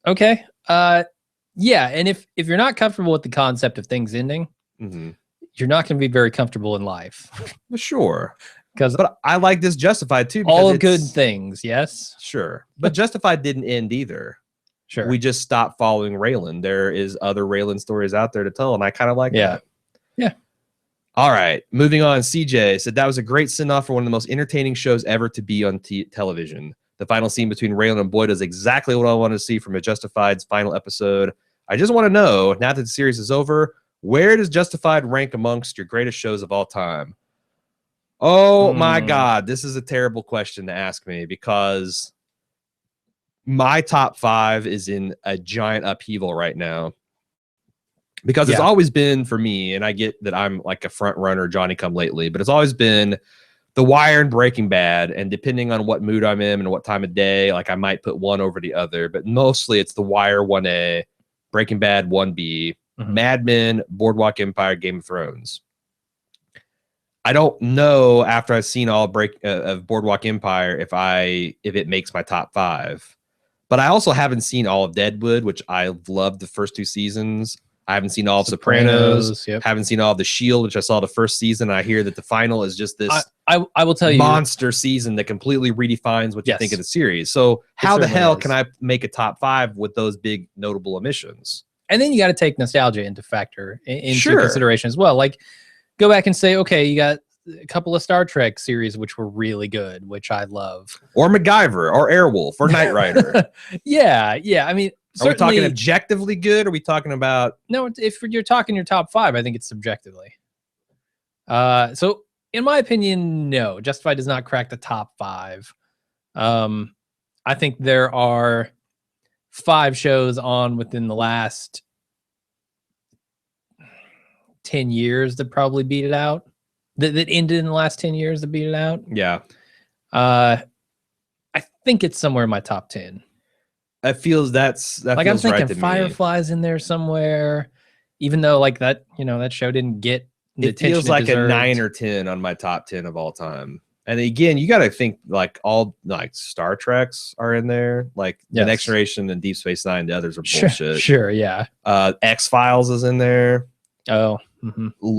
Okay. Yeah, and if you're not comfortable with the concept of things ending, you're not going to be very comfortable in life. Sure. Because but I like this Justified too. All good things, yes. Sure. But Justified didn't end either. Sure. We just stopped following Raylan. There is other Raylan stories out there to tell, and I kind of like that. Yeah. All right. Moving on. CJ said that was a great send-off for one of the most entertaining shows ever to be on television. The final scene between Raylan and Boyd is exactly what I wanted to see from a Justified's final episode. I just want to know, now that the series is over, where does Justified rank amongst your greatest shows of all time? Oh my God, this is a terrible question to ask me because my top 5 is in a giant upheaval right now. Because it's always been for me, and I get that I'm like a front runner, Johnny come lately, but it's always been The Wire and Breaking Bad. And depending on what mood I'm in and what time of day, like I might put one over the other, but mostly it's The Wire 1A, Breaking Bad 1B, Mad Men, Boardwalk Empire, Game of Thrones. I don't know after I've seen all of Boardwalk Empire if it makes my top 5. But I also haven't seen all of Deadwood, which I loved the first 2 seasons. I haven't seen all of Sopranos. Haven't seen all of The Shield, which I saw the first season. I hear that the final is just this I will tell you monster season that completely redefines what you think of the series. So how the hell can I make a top 5 with those big notable omissions? And then you got to take nostalgia into consideration as well. Like go back and say, okay, you got a couple of Star Trek series which were really good, which I love. Or MacGyver, or Airwolf, or Knight Rider. Yeah. I mean, are we talking objectively good? Or are we talking about... No, if you're talking your top 5, I think it's subjectively. So in my opinion, no, Justified does not crack the top 5. I think there are 5 shows on within the last 10 years that probably beat it out. That ended in the last 10 years that beat it out. Yeah. I think it's somewhere in my top 10. That feels like I'm thinking right Firefly's in there somewhere, even though like that, that show didn't get the attention feels like deserved. A 9 or 10 on my top 10 of all time. And again, you got to think like all like Star Treks are in there, like The Next Generation and Deep Space Nine. The others are bullshit. Sure, yeah. X-Files is in there. Oh,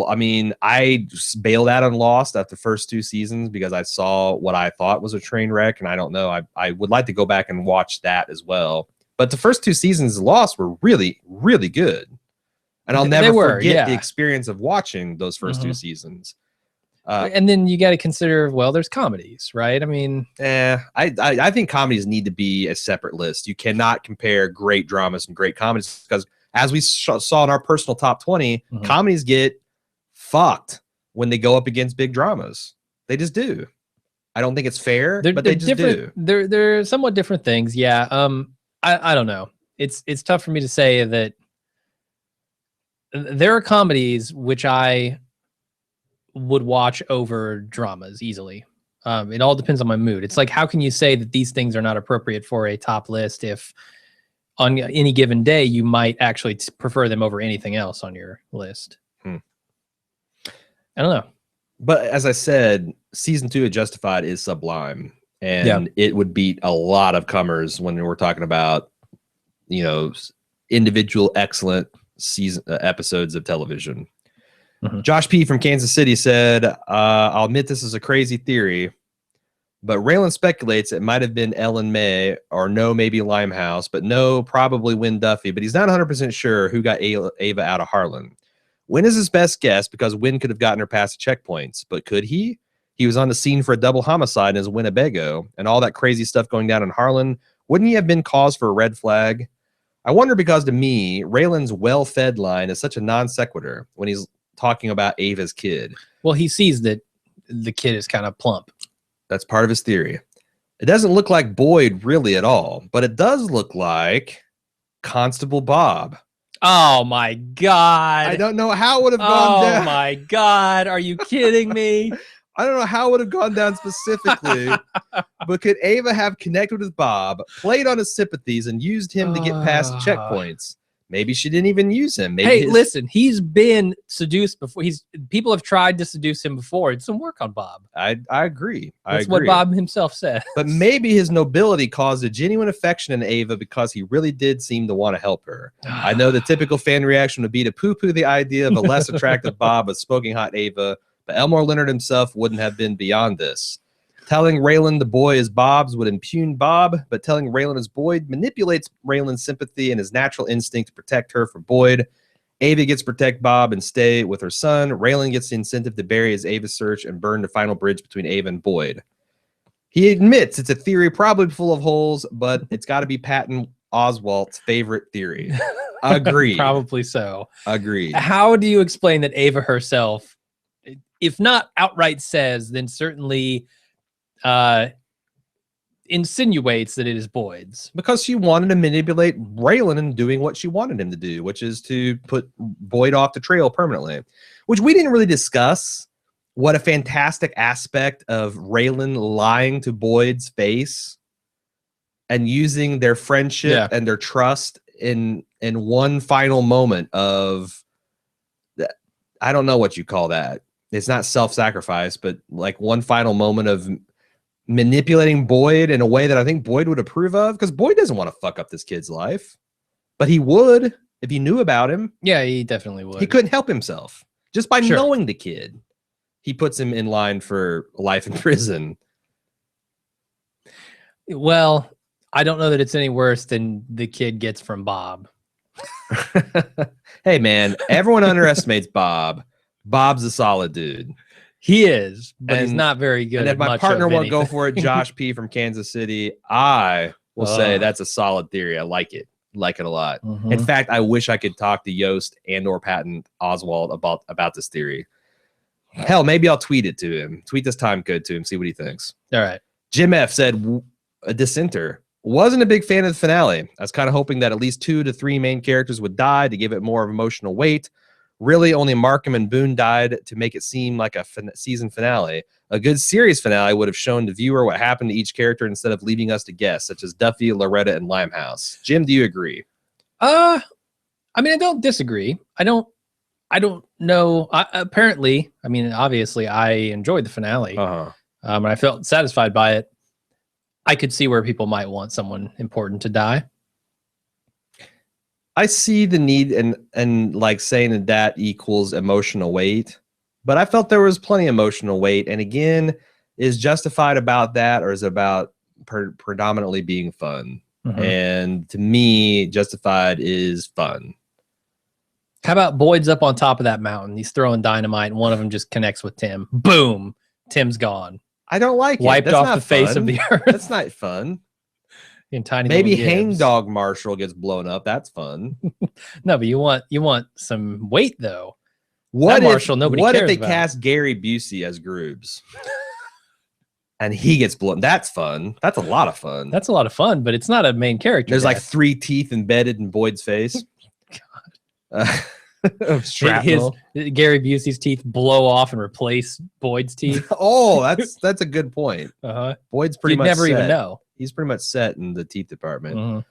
I mean, I just bailed out on Lost after the first 2 seasons because I saw what I thought was a train wreck, and I don't know. I would like to go back and watch that as well. But the first 2 seasons of Lost were really, really good, and I'll never forget the experience of watching those first 2 seasons. And then you got to consider, well, there's comedies, right? I mean, I think comedies need to be a separate list. You cannot compare great dramas and great comedies because, as we saw in our personal top 20, comedies get fucked when they go up against big dramas. They just do. I don't think it's fair, but they just do. They're somewhat different things. Yeah. I don't know. It's tough for me to say that there are comedies which I would watch over dramas easily. It all depends on my mood. It's like, how can you say that these things are not appropriate for a top list if on any given day you might actually prefer them over anything else on your list? I don't know. But as I said, season 2 of Justified is sublime, and it would beat a lot of comers when we're talking about, individual excellent season episodes of television. Josh P from Kansas City said, I'll admit this is a crazy theory, but Raylan speculates it might have been Ellen May, or no, maybe Limehouse, but no, probably Wynn Duffy, but he's not 100% sure who got Ava out of Harlan. Wynn is his best guess because Wynn could have gotten her past the checkpoints, but could he? He was on the scene for a double homicide in his Winnebago, and all that crazy stuff going down in Harlan. Wouldn't he have been cause for a red flag? I wonder because to me, Raylan's well-fed line is such a non sequitur when he's talking about Ava's kid. Well, he sees that the kid is kind of plump. That's part of his theory. It doesn't look like Boyd really at all, but it does look like Constable Bob. Oh my God. I don't know how it would have gone down. Oh my God. Are you kidding me? I don't know how it would have gone down specifically, but could Ava have connected with Bob, played on his sympathies, and used him to get past checkpoints? Maybe she didn't even use him. Maybe hey, listen, he's been seduced before. People have tried to seduce him before. It's some work on Bob. I agree. That's what Bob himself said. But maybe his nobility caused a genuine affection in Ava because he really did seem to want to help her. I know the typical fan reaction would be to poo-poo the idea of a less attractive Bob with smoking hot Ava, but Elmore Leonard himself wouldn't have been beyond this. Telling Raylan the boy is Bob's would impugn Bob, but telling Raylan is Boyd manipulates Raylan's sympathy and his natural instinct to protect her for Boyd. Ava gets to protect Bob and stay with her son. Raylan gets the incentive to bury his Ava search and burn the final bridge between Ava and Boyd. He admits it's a theory probably full of holes, but it's got to be Patton Oswalt's favorite theory. Agreed. Probably so. Agreed. How do you explain that Ava herself, if not outright says, then certainly insinuates that it is Boyd's? Because she wanted to manipulate Raylan into doing what she wanted him to do, which is to put Boyd off the trail permanently, which we didn't really discuss. What a fantastic aspect of Raylan lying to Boyd's face and using their friendship and their trust in one final moment of, I don't know what you call that. It's not self-sacrifice, but like one final moment of manipulating Boyd in a way that I think Boyd would approve of, because Boyd doesn't want to fuck up this kid's life, but he would if he knew about him. Yeah, he definitely would. He couldn't help himself just by knowing the kid. He puts him in line for life in prison. Well, I don't know that it's any worse than the kid gets from Bob. Hey, man, everyone underestimates Bob. Bob's a solid dude. He is, but he's not very good. And if my partner won't go for it, Josh P. from Kansas City, I will say that's a solid theory. I like it. Like it a lot. In fact, I wish I could talk to Yost and or Patton Oswalt about this theory. Hell, maybe I'll tweet it to him. Tweet this time code to him. See what he thinks. All right. Jim F. said, a dissenter. Wasn't a big fan of the finale. I was kind of hoping that at least 2 to 3 main characters would die to give it more of emotional weight. Really, only Markham and Boone died to make it seem like a season finale. A good series finale would have shown the viewer what happened to each character instead of leaving us to guess, such as Duffy, Loretta, and Limehouse. Jim, do you agree? I mean, I don't disagree. I don't know. Apparently, I mean, obviously, I enjoyed the finale, and I felt satisfied by it. I could see where people might want someone important to die. I see the need and like saying that equals emotional weight, but I felt there was plenty of emotional weight. And again, is Justified about that, or is it about predominantly being fun? And to me, Justified is fun. How about Boyd's up on top of that mountain? He's throwing dynamite, and one of them just connects with Tim. Boom! Tim's gone. I don't like Wiped it. off the face of the earth. That's not fun. In tiny maybe Hangdog Marshall gets blown up. That's fun. No, but you want some weight though. What if Marshall? Nobody. What cares if they about. cast Gary Busey as Groobs, and he gets blown? That's fun. That's a lot of fun. That's a lot of fun, but it's not a main character. There's like 3 teeth embedded in Boyd's face. Shrapnel. Gary Busey's teeth blow off and replace Boyd's teeth. Oh, that's a good point. Boyd's pretty much never set. even know. He's pretty much set in the teeth department.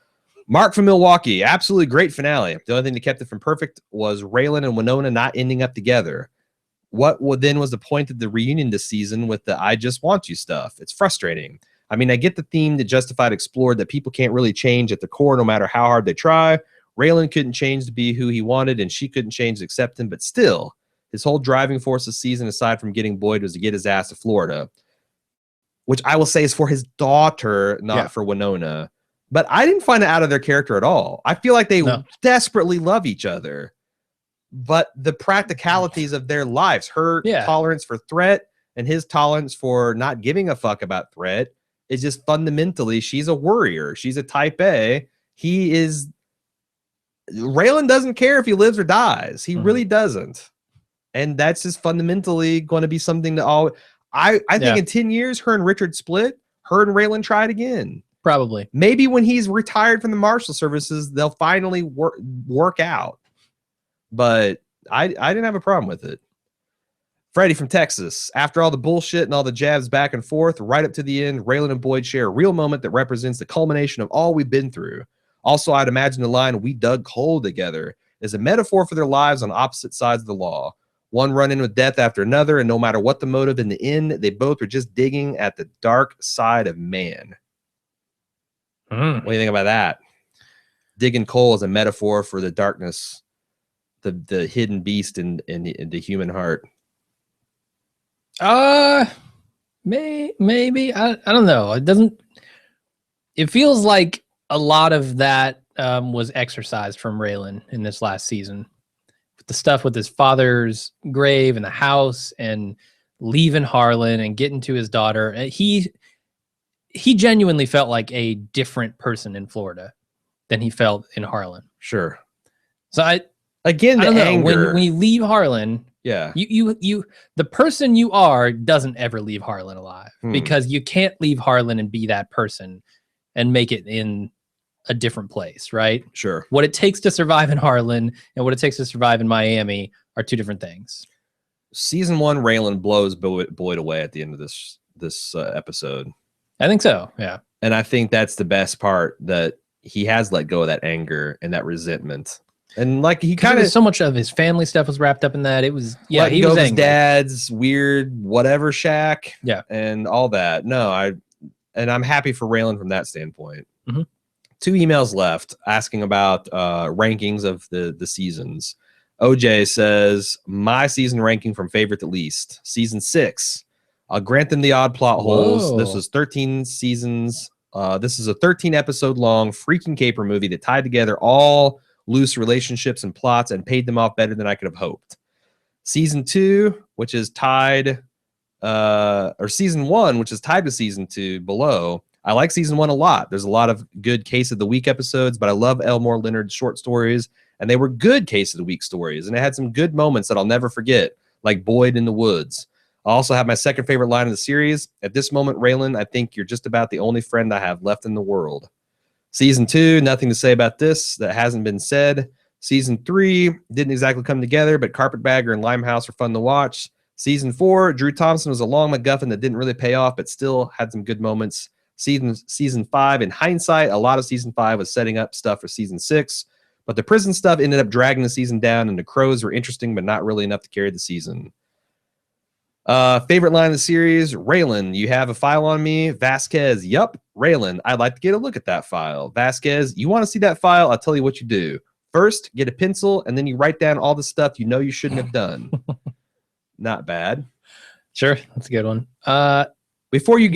Mark from Milwaukee, absolutely great finale. The only thing that kept it from perfect was Raylan and Winona not ending up together. What then was the point of the reunion this season with the I Just Want You stuff? It's frustrating. I mean, I get the theme that Justified explored, that people can't really change at the core no matter how hard they try. Raylan couldn't change to be who he wanted, and she couldn't change to accept him, but still, his whole driving force this season, aside from getting Boyd, was to get his ass to Florida, which I will say is for his daughter, not for Winona. But I didn't find it out of their character at all. I feel like they desperately love each other, but the practicalities of their lives, her tolerance for threat and his tolerance for not giving a fuck about threat, is just fundamentally, she's a worrier. She's a type A. He is... Raylan doesn't care if he lives or dies. He really doesn't. And that's just fundamentally going to be something to all... I think in 10 years, her and Richard split. Her and Raylan tried again. Probably. Maybe when he's retired from the Marshal Services, they'll finally work out. But I didn't have a problem with it. Freddie from Texas. After all the bullshit and all the jabs back and forth, right up to the end, Raylan and Boyd share a real moment that represents the culmination of all we've been through. Also, I'd imagine the line, "we dug coal together," is a metaphor for their lives on opposite sides of the law. One run in with death after another, and no matter what the motive in the end, they both were just digging at the dark side of man. What do you think about that? Digging coal is a metaphor for the darkness, the hidden beast in the human heart. Maybe I don't know. It feels like a lot of that was exercised from Raylan in this last season. The stuff with his father's grave and the house and leaving Harlan and getting to his daughter. He genuinely felt like a different person in Florida than he felt in Harlan. Sure. So I don't know. Anger. When you leave Harlan, yeah, you the person you are doesn't ever leave Harlan alive, because you can't leave Harlan and be that person and make it in a different place, right? Sure. What it takes to survive in Harlan and what it takes to survive in Miami are two different things. Season 1, Raylan blows Boyd away at the end of this episode. I think so, yeah. And I think that's the best part, that he has let go of that anger and that resentment. And like he kind of so much of his family stuff was wrapped up in that. It was he was his dad's weird whatever shack, and all that. No, I'm happy for Raylan from that standpoint. 2 emails left asking about rankings of the seasons. OJ says, my season ranking from favorite to least, season 6. I'll grant them the odd plot holes. This was 13 seasons. This is a 13 episode long freaking caper movie that tied together all loose relationships and plots and paid them off better than I could have hoped. Season 2, which is tied, or season 1, which is tied to season 2 below. I like season 1 a lot. There's a lot of good Case of the Week episodes, but I love Elmore Leonard's short stories, and they were good Case of the Week stories, and it had some good moments that I'll never forget, like Boyd in the Woods. I also have my second favorite line of the series. At this moment, Raylan, I think you're just about the only friend I have left in the world. Season 2, nothing to say about this that hasn't been said. Season 3 didn't exactly come together, but Carpetbagger and Limehouse are fun to watch. Season 4, Drew Thompson was a long MacGuffin that didn't really pay off, but still had some good moments. Season 5, in hindsight, a lot of season 5 was setting up stuff for season 6, but the prison stuff ended up dragging the season down, and the crows were interesting, but not really enough to carry the season. Favorite line of the series, Raylan, you have a file on me. Vasquez, yup. Raylan, I'd like to get a look at that file. Vasquez, you want to see that file? I'll tell you what you do. First, get a pencil, and then you write down all the stuff you know you shouldn't have done. Not bad. Sure, that's a good one. Before you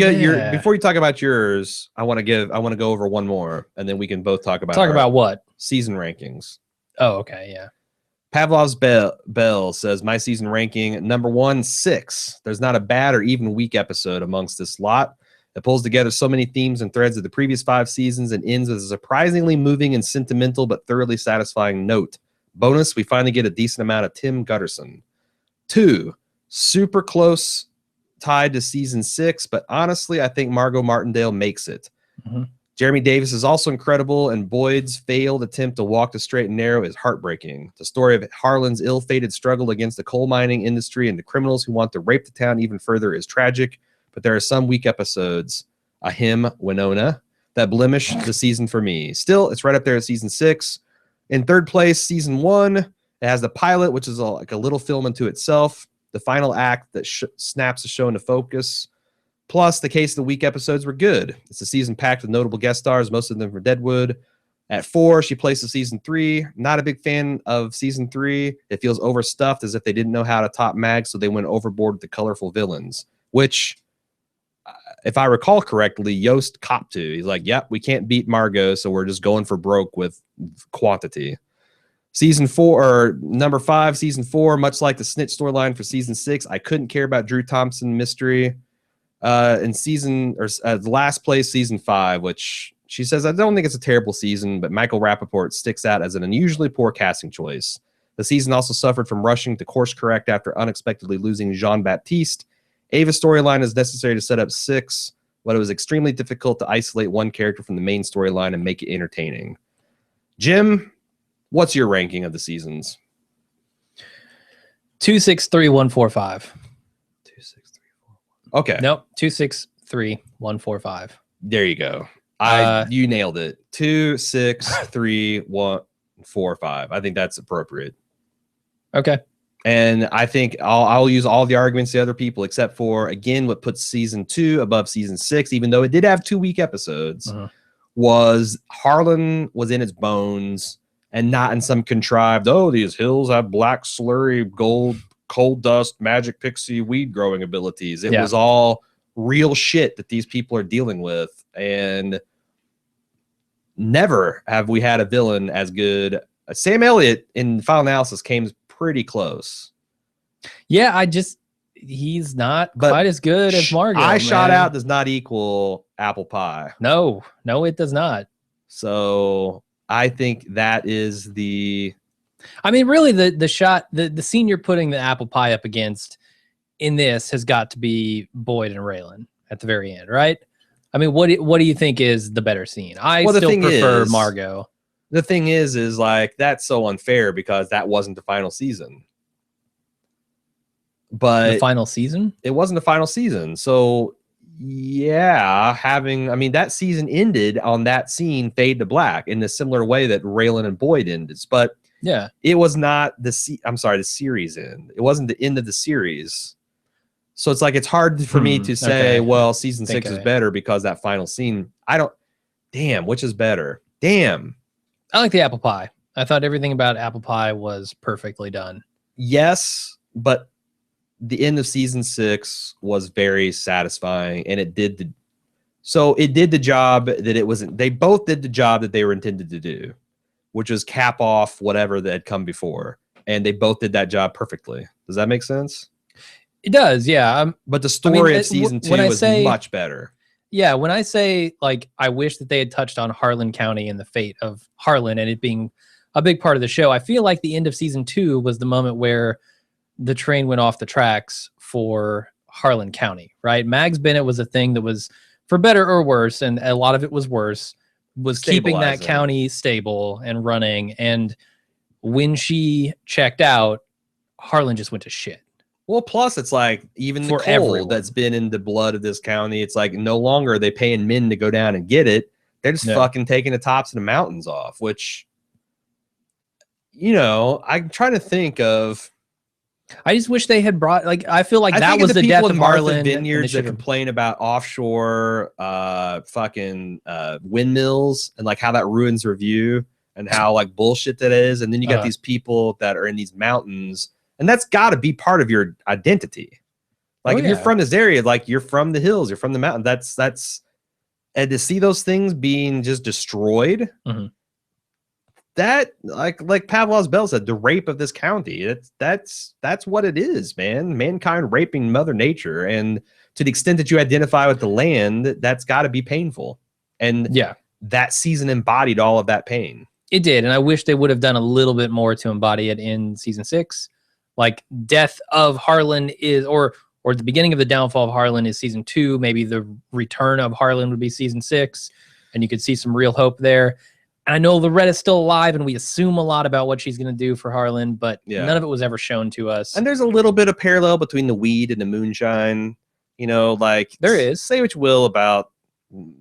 talk about yours, I want to go over one more, and then we can both talk about what? Season rankings. Oh, okay, yeah. Pavlov's Bell says, my season ranking, number 1, 6. There's not a bad or even weak episode amongst this lot. It pulls together so many themes and threads of the previous 5 seasons and ends with a surprisingly moving and sentimental but thoroughly satisfying note. Bonus, we finally get a decent amount of Tim Gutterson. 2, super close, tied to season 6, but honestly, I think Margot Martindale makes it. Jeremy Davis is also incredible, and Boyd's failed attempt to walk the straight and narrow is heartbreaking. The story of Harlan's ill-fated struggle against the coal mining industry and the criminals who want to rape the town even further is tragic, but there are some weak episodes, a him, Winona, that blemish the season for me. Still, it's right up there at season 6. In third place, season 1, it has the pilot, which is like a little film unto itself, the final act that snaps the show into focus. Plus, the Case of the Week episodes were good. It's a season packed with notable guest stars, most of them from Deadwood. At 4, she places season 3. Not a big fan of season 3. It feels overstuffed, as if they didn't know how to top Mag, so they went overboard with the colorful villains, which, if I recall correctly, Yost copped to. He's like, yep, we can't beat Margot, so we're just going for broke with quantity. Season 4, or number 5, season 4, much like the snitch storyline for season 6, I couldn't care about Drew Thompson mystery. In the last place, season 5, which she says, I don't think it's a terrible season, but Michael Rappaport sticks out as an unusually poor casting choice. The season also suffered from rushing to course correct after unexpectedly losing Jean-Baptiste. Ava's storyline is necessary to set up 6, but it was extremely difficult to isolate one character from the main storyline and make it entertaining. Jim, what's your ranking of the seasons? 2, 6, 3, 1, 4, 5. Okay. Nope. 263-145. There you go. Uh, You nailed it. 2, 6, 3, 1, 4, 5. I think that's appropriate. Okay. And I think I'll use all the arguments the other people, except for, again, what puts season 2 above season 6, even though it did have 2-week episodes, was Harlan was in its bones and not in some contrived, oh, these hills have black, slurry, gold, cold dust, magic pixie weed growing abilities. It was all real shit that these people are dealing with. And never have we had a villain as good. Sam Elliott in Final Analysis came pretty close. Yeah, he's not quite as good as Margot. I Shot Out does not equal Apple Pie. No, it does not. So I think that is I mean, really, the scene you're putting the Apple Pie up against in this has got to be Boyd and Raylan at the very end, right? I mean, what do you think is the better scene? I still prefer Margot. The thing is like, that's so unfair because that wasn't the final season. But the final season? It wasn't the final season. So yeah, that season ended on that scene, fade to black, in the similar way that Raylan and Boyd ended. But yeah, it was not the series end. It wasn't the end of the series. So it's like, it's hard for me to say, well, season 6 is better because that final scene. Which is better? Damn. I like the Apple Pie. I thought everything about Apple Pie was perfectly done. Yes, but the end of season 6 was very satisfying, and it did the job that they both did the job that they were intended to do, which was cap off whatever that had come before. And they both did that job perfectly. Does that make sense? It does, yeah. But the story of season 2 was much better. Yeah, when I say, like, I wish that they had touched on Harlan County and the fate of Harlan and it being a big part of the show, I feel like the end of season 2 was the moment where the train went off the tracks for Harlan County, right? Mags Bennett was a thing that was, for better or worse, and a lot of it was worse, was keeping that county stable and running. And when she checked out, Harlan just went to shit. Well, plus it's like, even the coal that's been in the blood of this county, it's like no longer are they paying men to go down and get it. They're just fucking taking the tops of the mountains off, which, I'm trying to think of. I just wish they had brought, like, I feel like that was the death of Harlan. Vineyards that complain about offshore windmills and like how that ruins review and how like bullshit that is. And then you got these people that are in these mountains. And that's got to be part of your identity. Like, if you're from this area, like, you're from the hills, you're from the mountain. That's, and to see those things being just destroyed, that, like Pavlov's Bell said, the rape of this county. That's what it is, man. Mankind raping Mother Nature, and to the extent that you identify with the land, that's got to be painful. And that season embodied all of that pain. It did, and I wish they would have done a little bit more to embody it in season 6. Like, death of Harlan is, or the beginning of the downfall of Harlan is season 2. Maybe the return of Harlan would be season 6, and you could see some real hope there. And I know Loretta's still alive, and we assume a lot about what she's going to do for Harlan, but none of it was ever shown to us. And there's a little bit of parallel between the weed and the moonshine. Like, there is. Say what you will about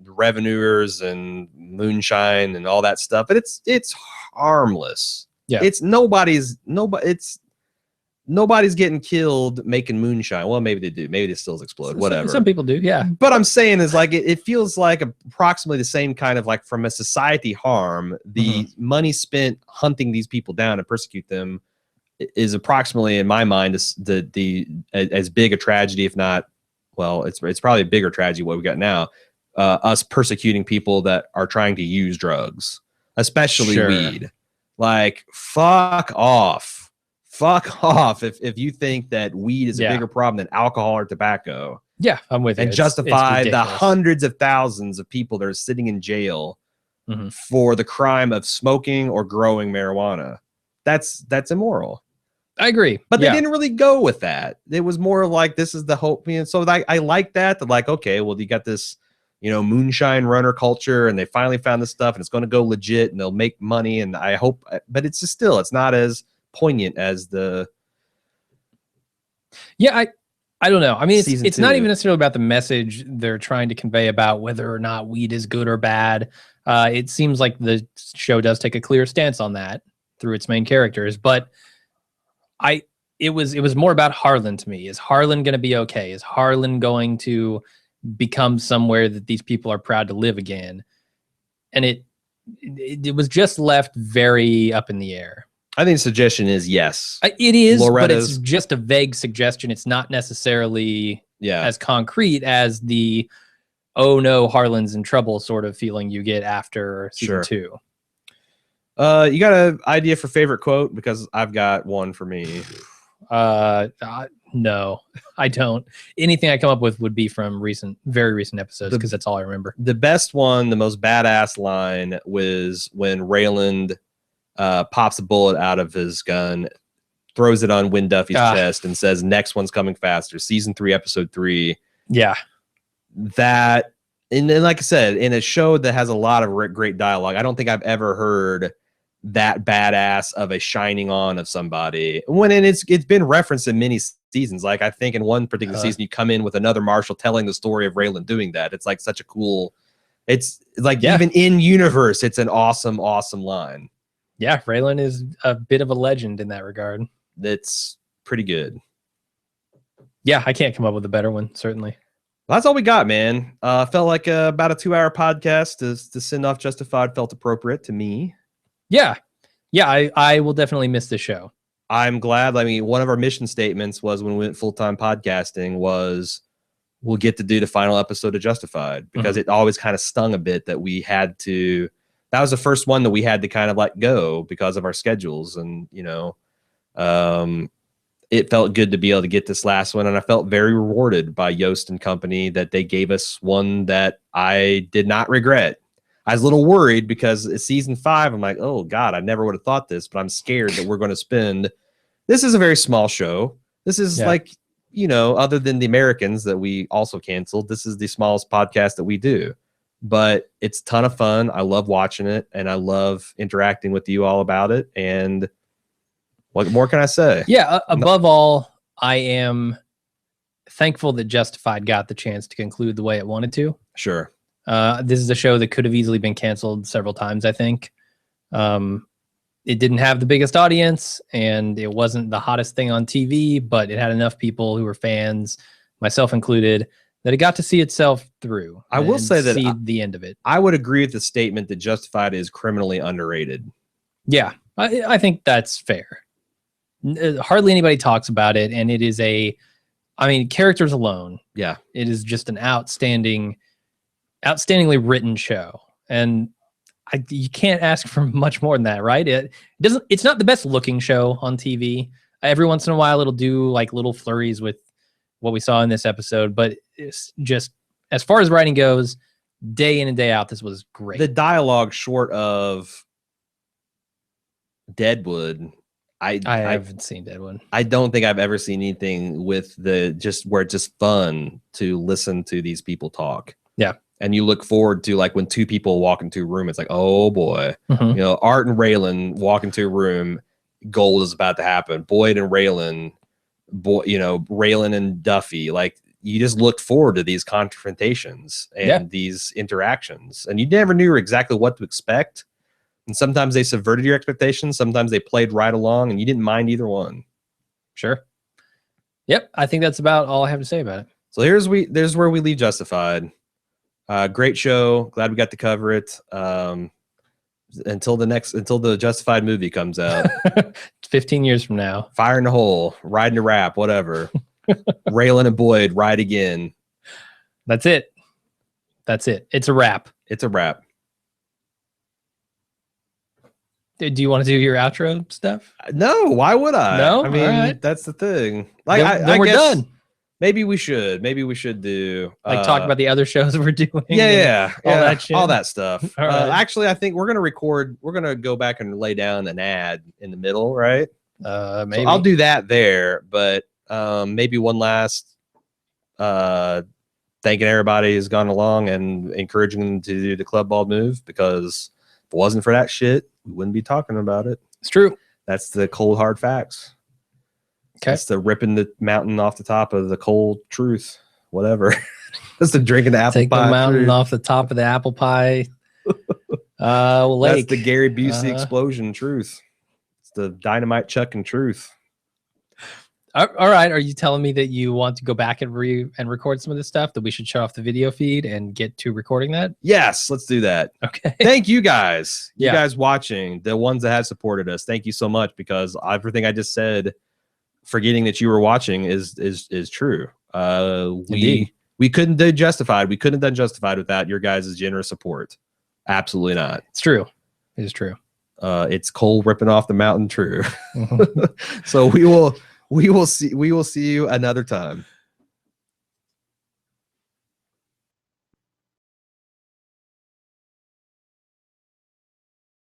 revenuers and moonshine and all that stuff, but it's harmless. Yeah, nobody's getting killed making moonshine. Well, maybe they do. Maybe they still explode. Whatever. Some people do, yeah. But I'm saying is, like, it feels like approximately the same kind of, like, from a society harm, the money spent hunting these people down and persecute them is approximately, in my mind, as big a tragedy, if not, well, it's probably a bigger tragedy what we got now. Us persecuting people that are trying to use drugs, especially weed. Like, fuck off. Fuck off if you think that weed is a bigger problem than alcohol or tobacco. Yeah, I'm with you. And justify the hundreds of thousands of people that are sitting in jail for the crime of smoking or growing marijuana. That's immoral. I agree. But they didn't really go with that. It was more like, this is the hope. So I like that. They're like, okay, well, you got this, moonshine runner culture, and they finally found this stuff, and it's going to go legit, and they'll make money. And I hope, but it's just still, it's not as poignant as the. Yeah, I don't know. I mean, Season it's not 2. even necessarily about the message they're trying to convey about whether or not weed is good or bad. It seems like the show does take a clear stance on that through its main characters, but it was more about Harlan to me. Is Harlan going to be okay? Is Harlan going to become somewhere that these people are proud to live again? And it was just left very up in the air. I think the suggestion is yes. It is, but it's Loretta's- just a vague suggestion. It's not necessarily Yeah. as concrete as the "oh no, Harlan's in trouble" sort of feeling you get after season Sure. 2. You got an idea for favorite quote? Because I've got one for me. No, I don't. Anything I come up with would be from very recent episodes, because that's all I remember. The best one, the most badass line was when Raylan pops a bullet out of his gun, throws it on Win Duffy's chest, and says, "Next one's coming faster." Season 3, episode 3. Yeah. That, and then, like I said, in a show that has a lot of great dialogue, I don't think I've ever heard that badass of a shining on of somebody. When it's been referenced in many seasons. Like, I think in one particular season, you come in with another Marshall telling the story of Raylan doing that. It's like such a cool, it's like, even in universe, it's an awesome line. Yeah, Raylan is a bit of a legend in that regard. That's pretty good. Yeah, I can't come up with a better one, certainly. Well, that's all we got, man. Felt like about a 2-hour podcast to send off Justified felt appropriate to me. Yeah. I will definitely miss this show. I'm glad. I mean, one of our mission statements was when we went full-time podcasting was we'll get to do the final episode of Justified, because it always kind of stung a bit that we had to. That was the first one that we had to kind of let go because of our schedules. And, it felt good to be able to get this last one. And I felt very rewarded by Yoast and company that they gave us one that I did not regret. I was a little worried because it's season 5. I'm like, oh God, I never would have thought this, but I'm scared that we're going to spend. This is a very small show. This is like, other than the Americans that we also canceled, this is the smallest podcast that we do. But it's a ton of fun. I love watching it, and I love interacting with you all about it. And what more can I say? Yeah, above all, I am thankful that Justified got the chance to conclude the way it wanted to. Sure. This is a show that could have easily been canceled several times, I think. It didn't have the biggest audience, and it wasn't the hottest thing on TV, but it had enough people who were fans, myself included, that it got to see itself through. I will say that see the end of it. I would agree with the statement that Justified is criminally underrated. Yeah, I think that's fair. Hardly anybody talks about it, and it is characters alone. Yeah, it is just an outstandingly written show, and you can't ask for much more than that, right? It's not the best looking show on TV. Every once in a while, it'll do like little flurries with what we saw in this episode, but it's just, as far as writing goes, day in and day out, this was great. The dialogue, short of Deadwood, I haven't seen Deadwood. I don't think I've ever seen anything with where it's just fun to listen to these people talk. Yeah. And you look forward to, like, when two people walk into a room, it's like, oh boy, Art and Raylan walk into a room, gold is about to happen. Boyd and Raylan, Raylan and Duffy, like, you just looked forward to these confrontations and these interactions, and you never knew exactly what to expect. And sometimes they subverted your expectations. Sometimes they played right along, and you didn't mind either one. Sure. Yep. I think that's about all I have to say about it. So there's where we leave Justified. Great show. Glad we got to cover it. Until the Justified movie comes out. 15 years from now. Fire in the hole, riding a rap, whatever. Raylan and Boyd ride again. That's it. It's a wrap. It's a wrap. Do you want to do your outro stuff? No, why would I? No? I mean, that's the thing. Like, then we're done. Maybe we should do talk about the other shows we're doing. All that stuff. All right. Actually, I think we're gonna go back and lay down an ad in the middle, right? Maybe. So I'll do that there, but maybe one last thanking everybody who's gone along and encouraging them to do the Club Bald move, because if it wasn't for that shit, we wouldn't be talking about it. It's true. That's the cold hard facts. Okay. That's the ripping the mountain off the top of the cold truth. Whatever. That's the drinking the apple Take pie. the mountain truth. off the top of the apple pie. Lake. That's the Gary Busey Uh-huh. explosion truth. It's the dynamite chucking truth. All right. Are you telling me that you want to go back and record some of this stuff, that we should shut off the video feed and get to recording that? Yes, let's do that. Okay. Thank you guys. You Yeah. guys watching, the ones that have supported us. Thank you so much, because everything I just said, forgetting that you were watching, is true. Indeed. We couldn't do Justified. We couldn't have done Justified without your guys' generous support. Absolutely not. It's true. It is true. It's Cole ripping off the mountain true. So we will see you another time.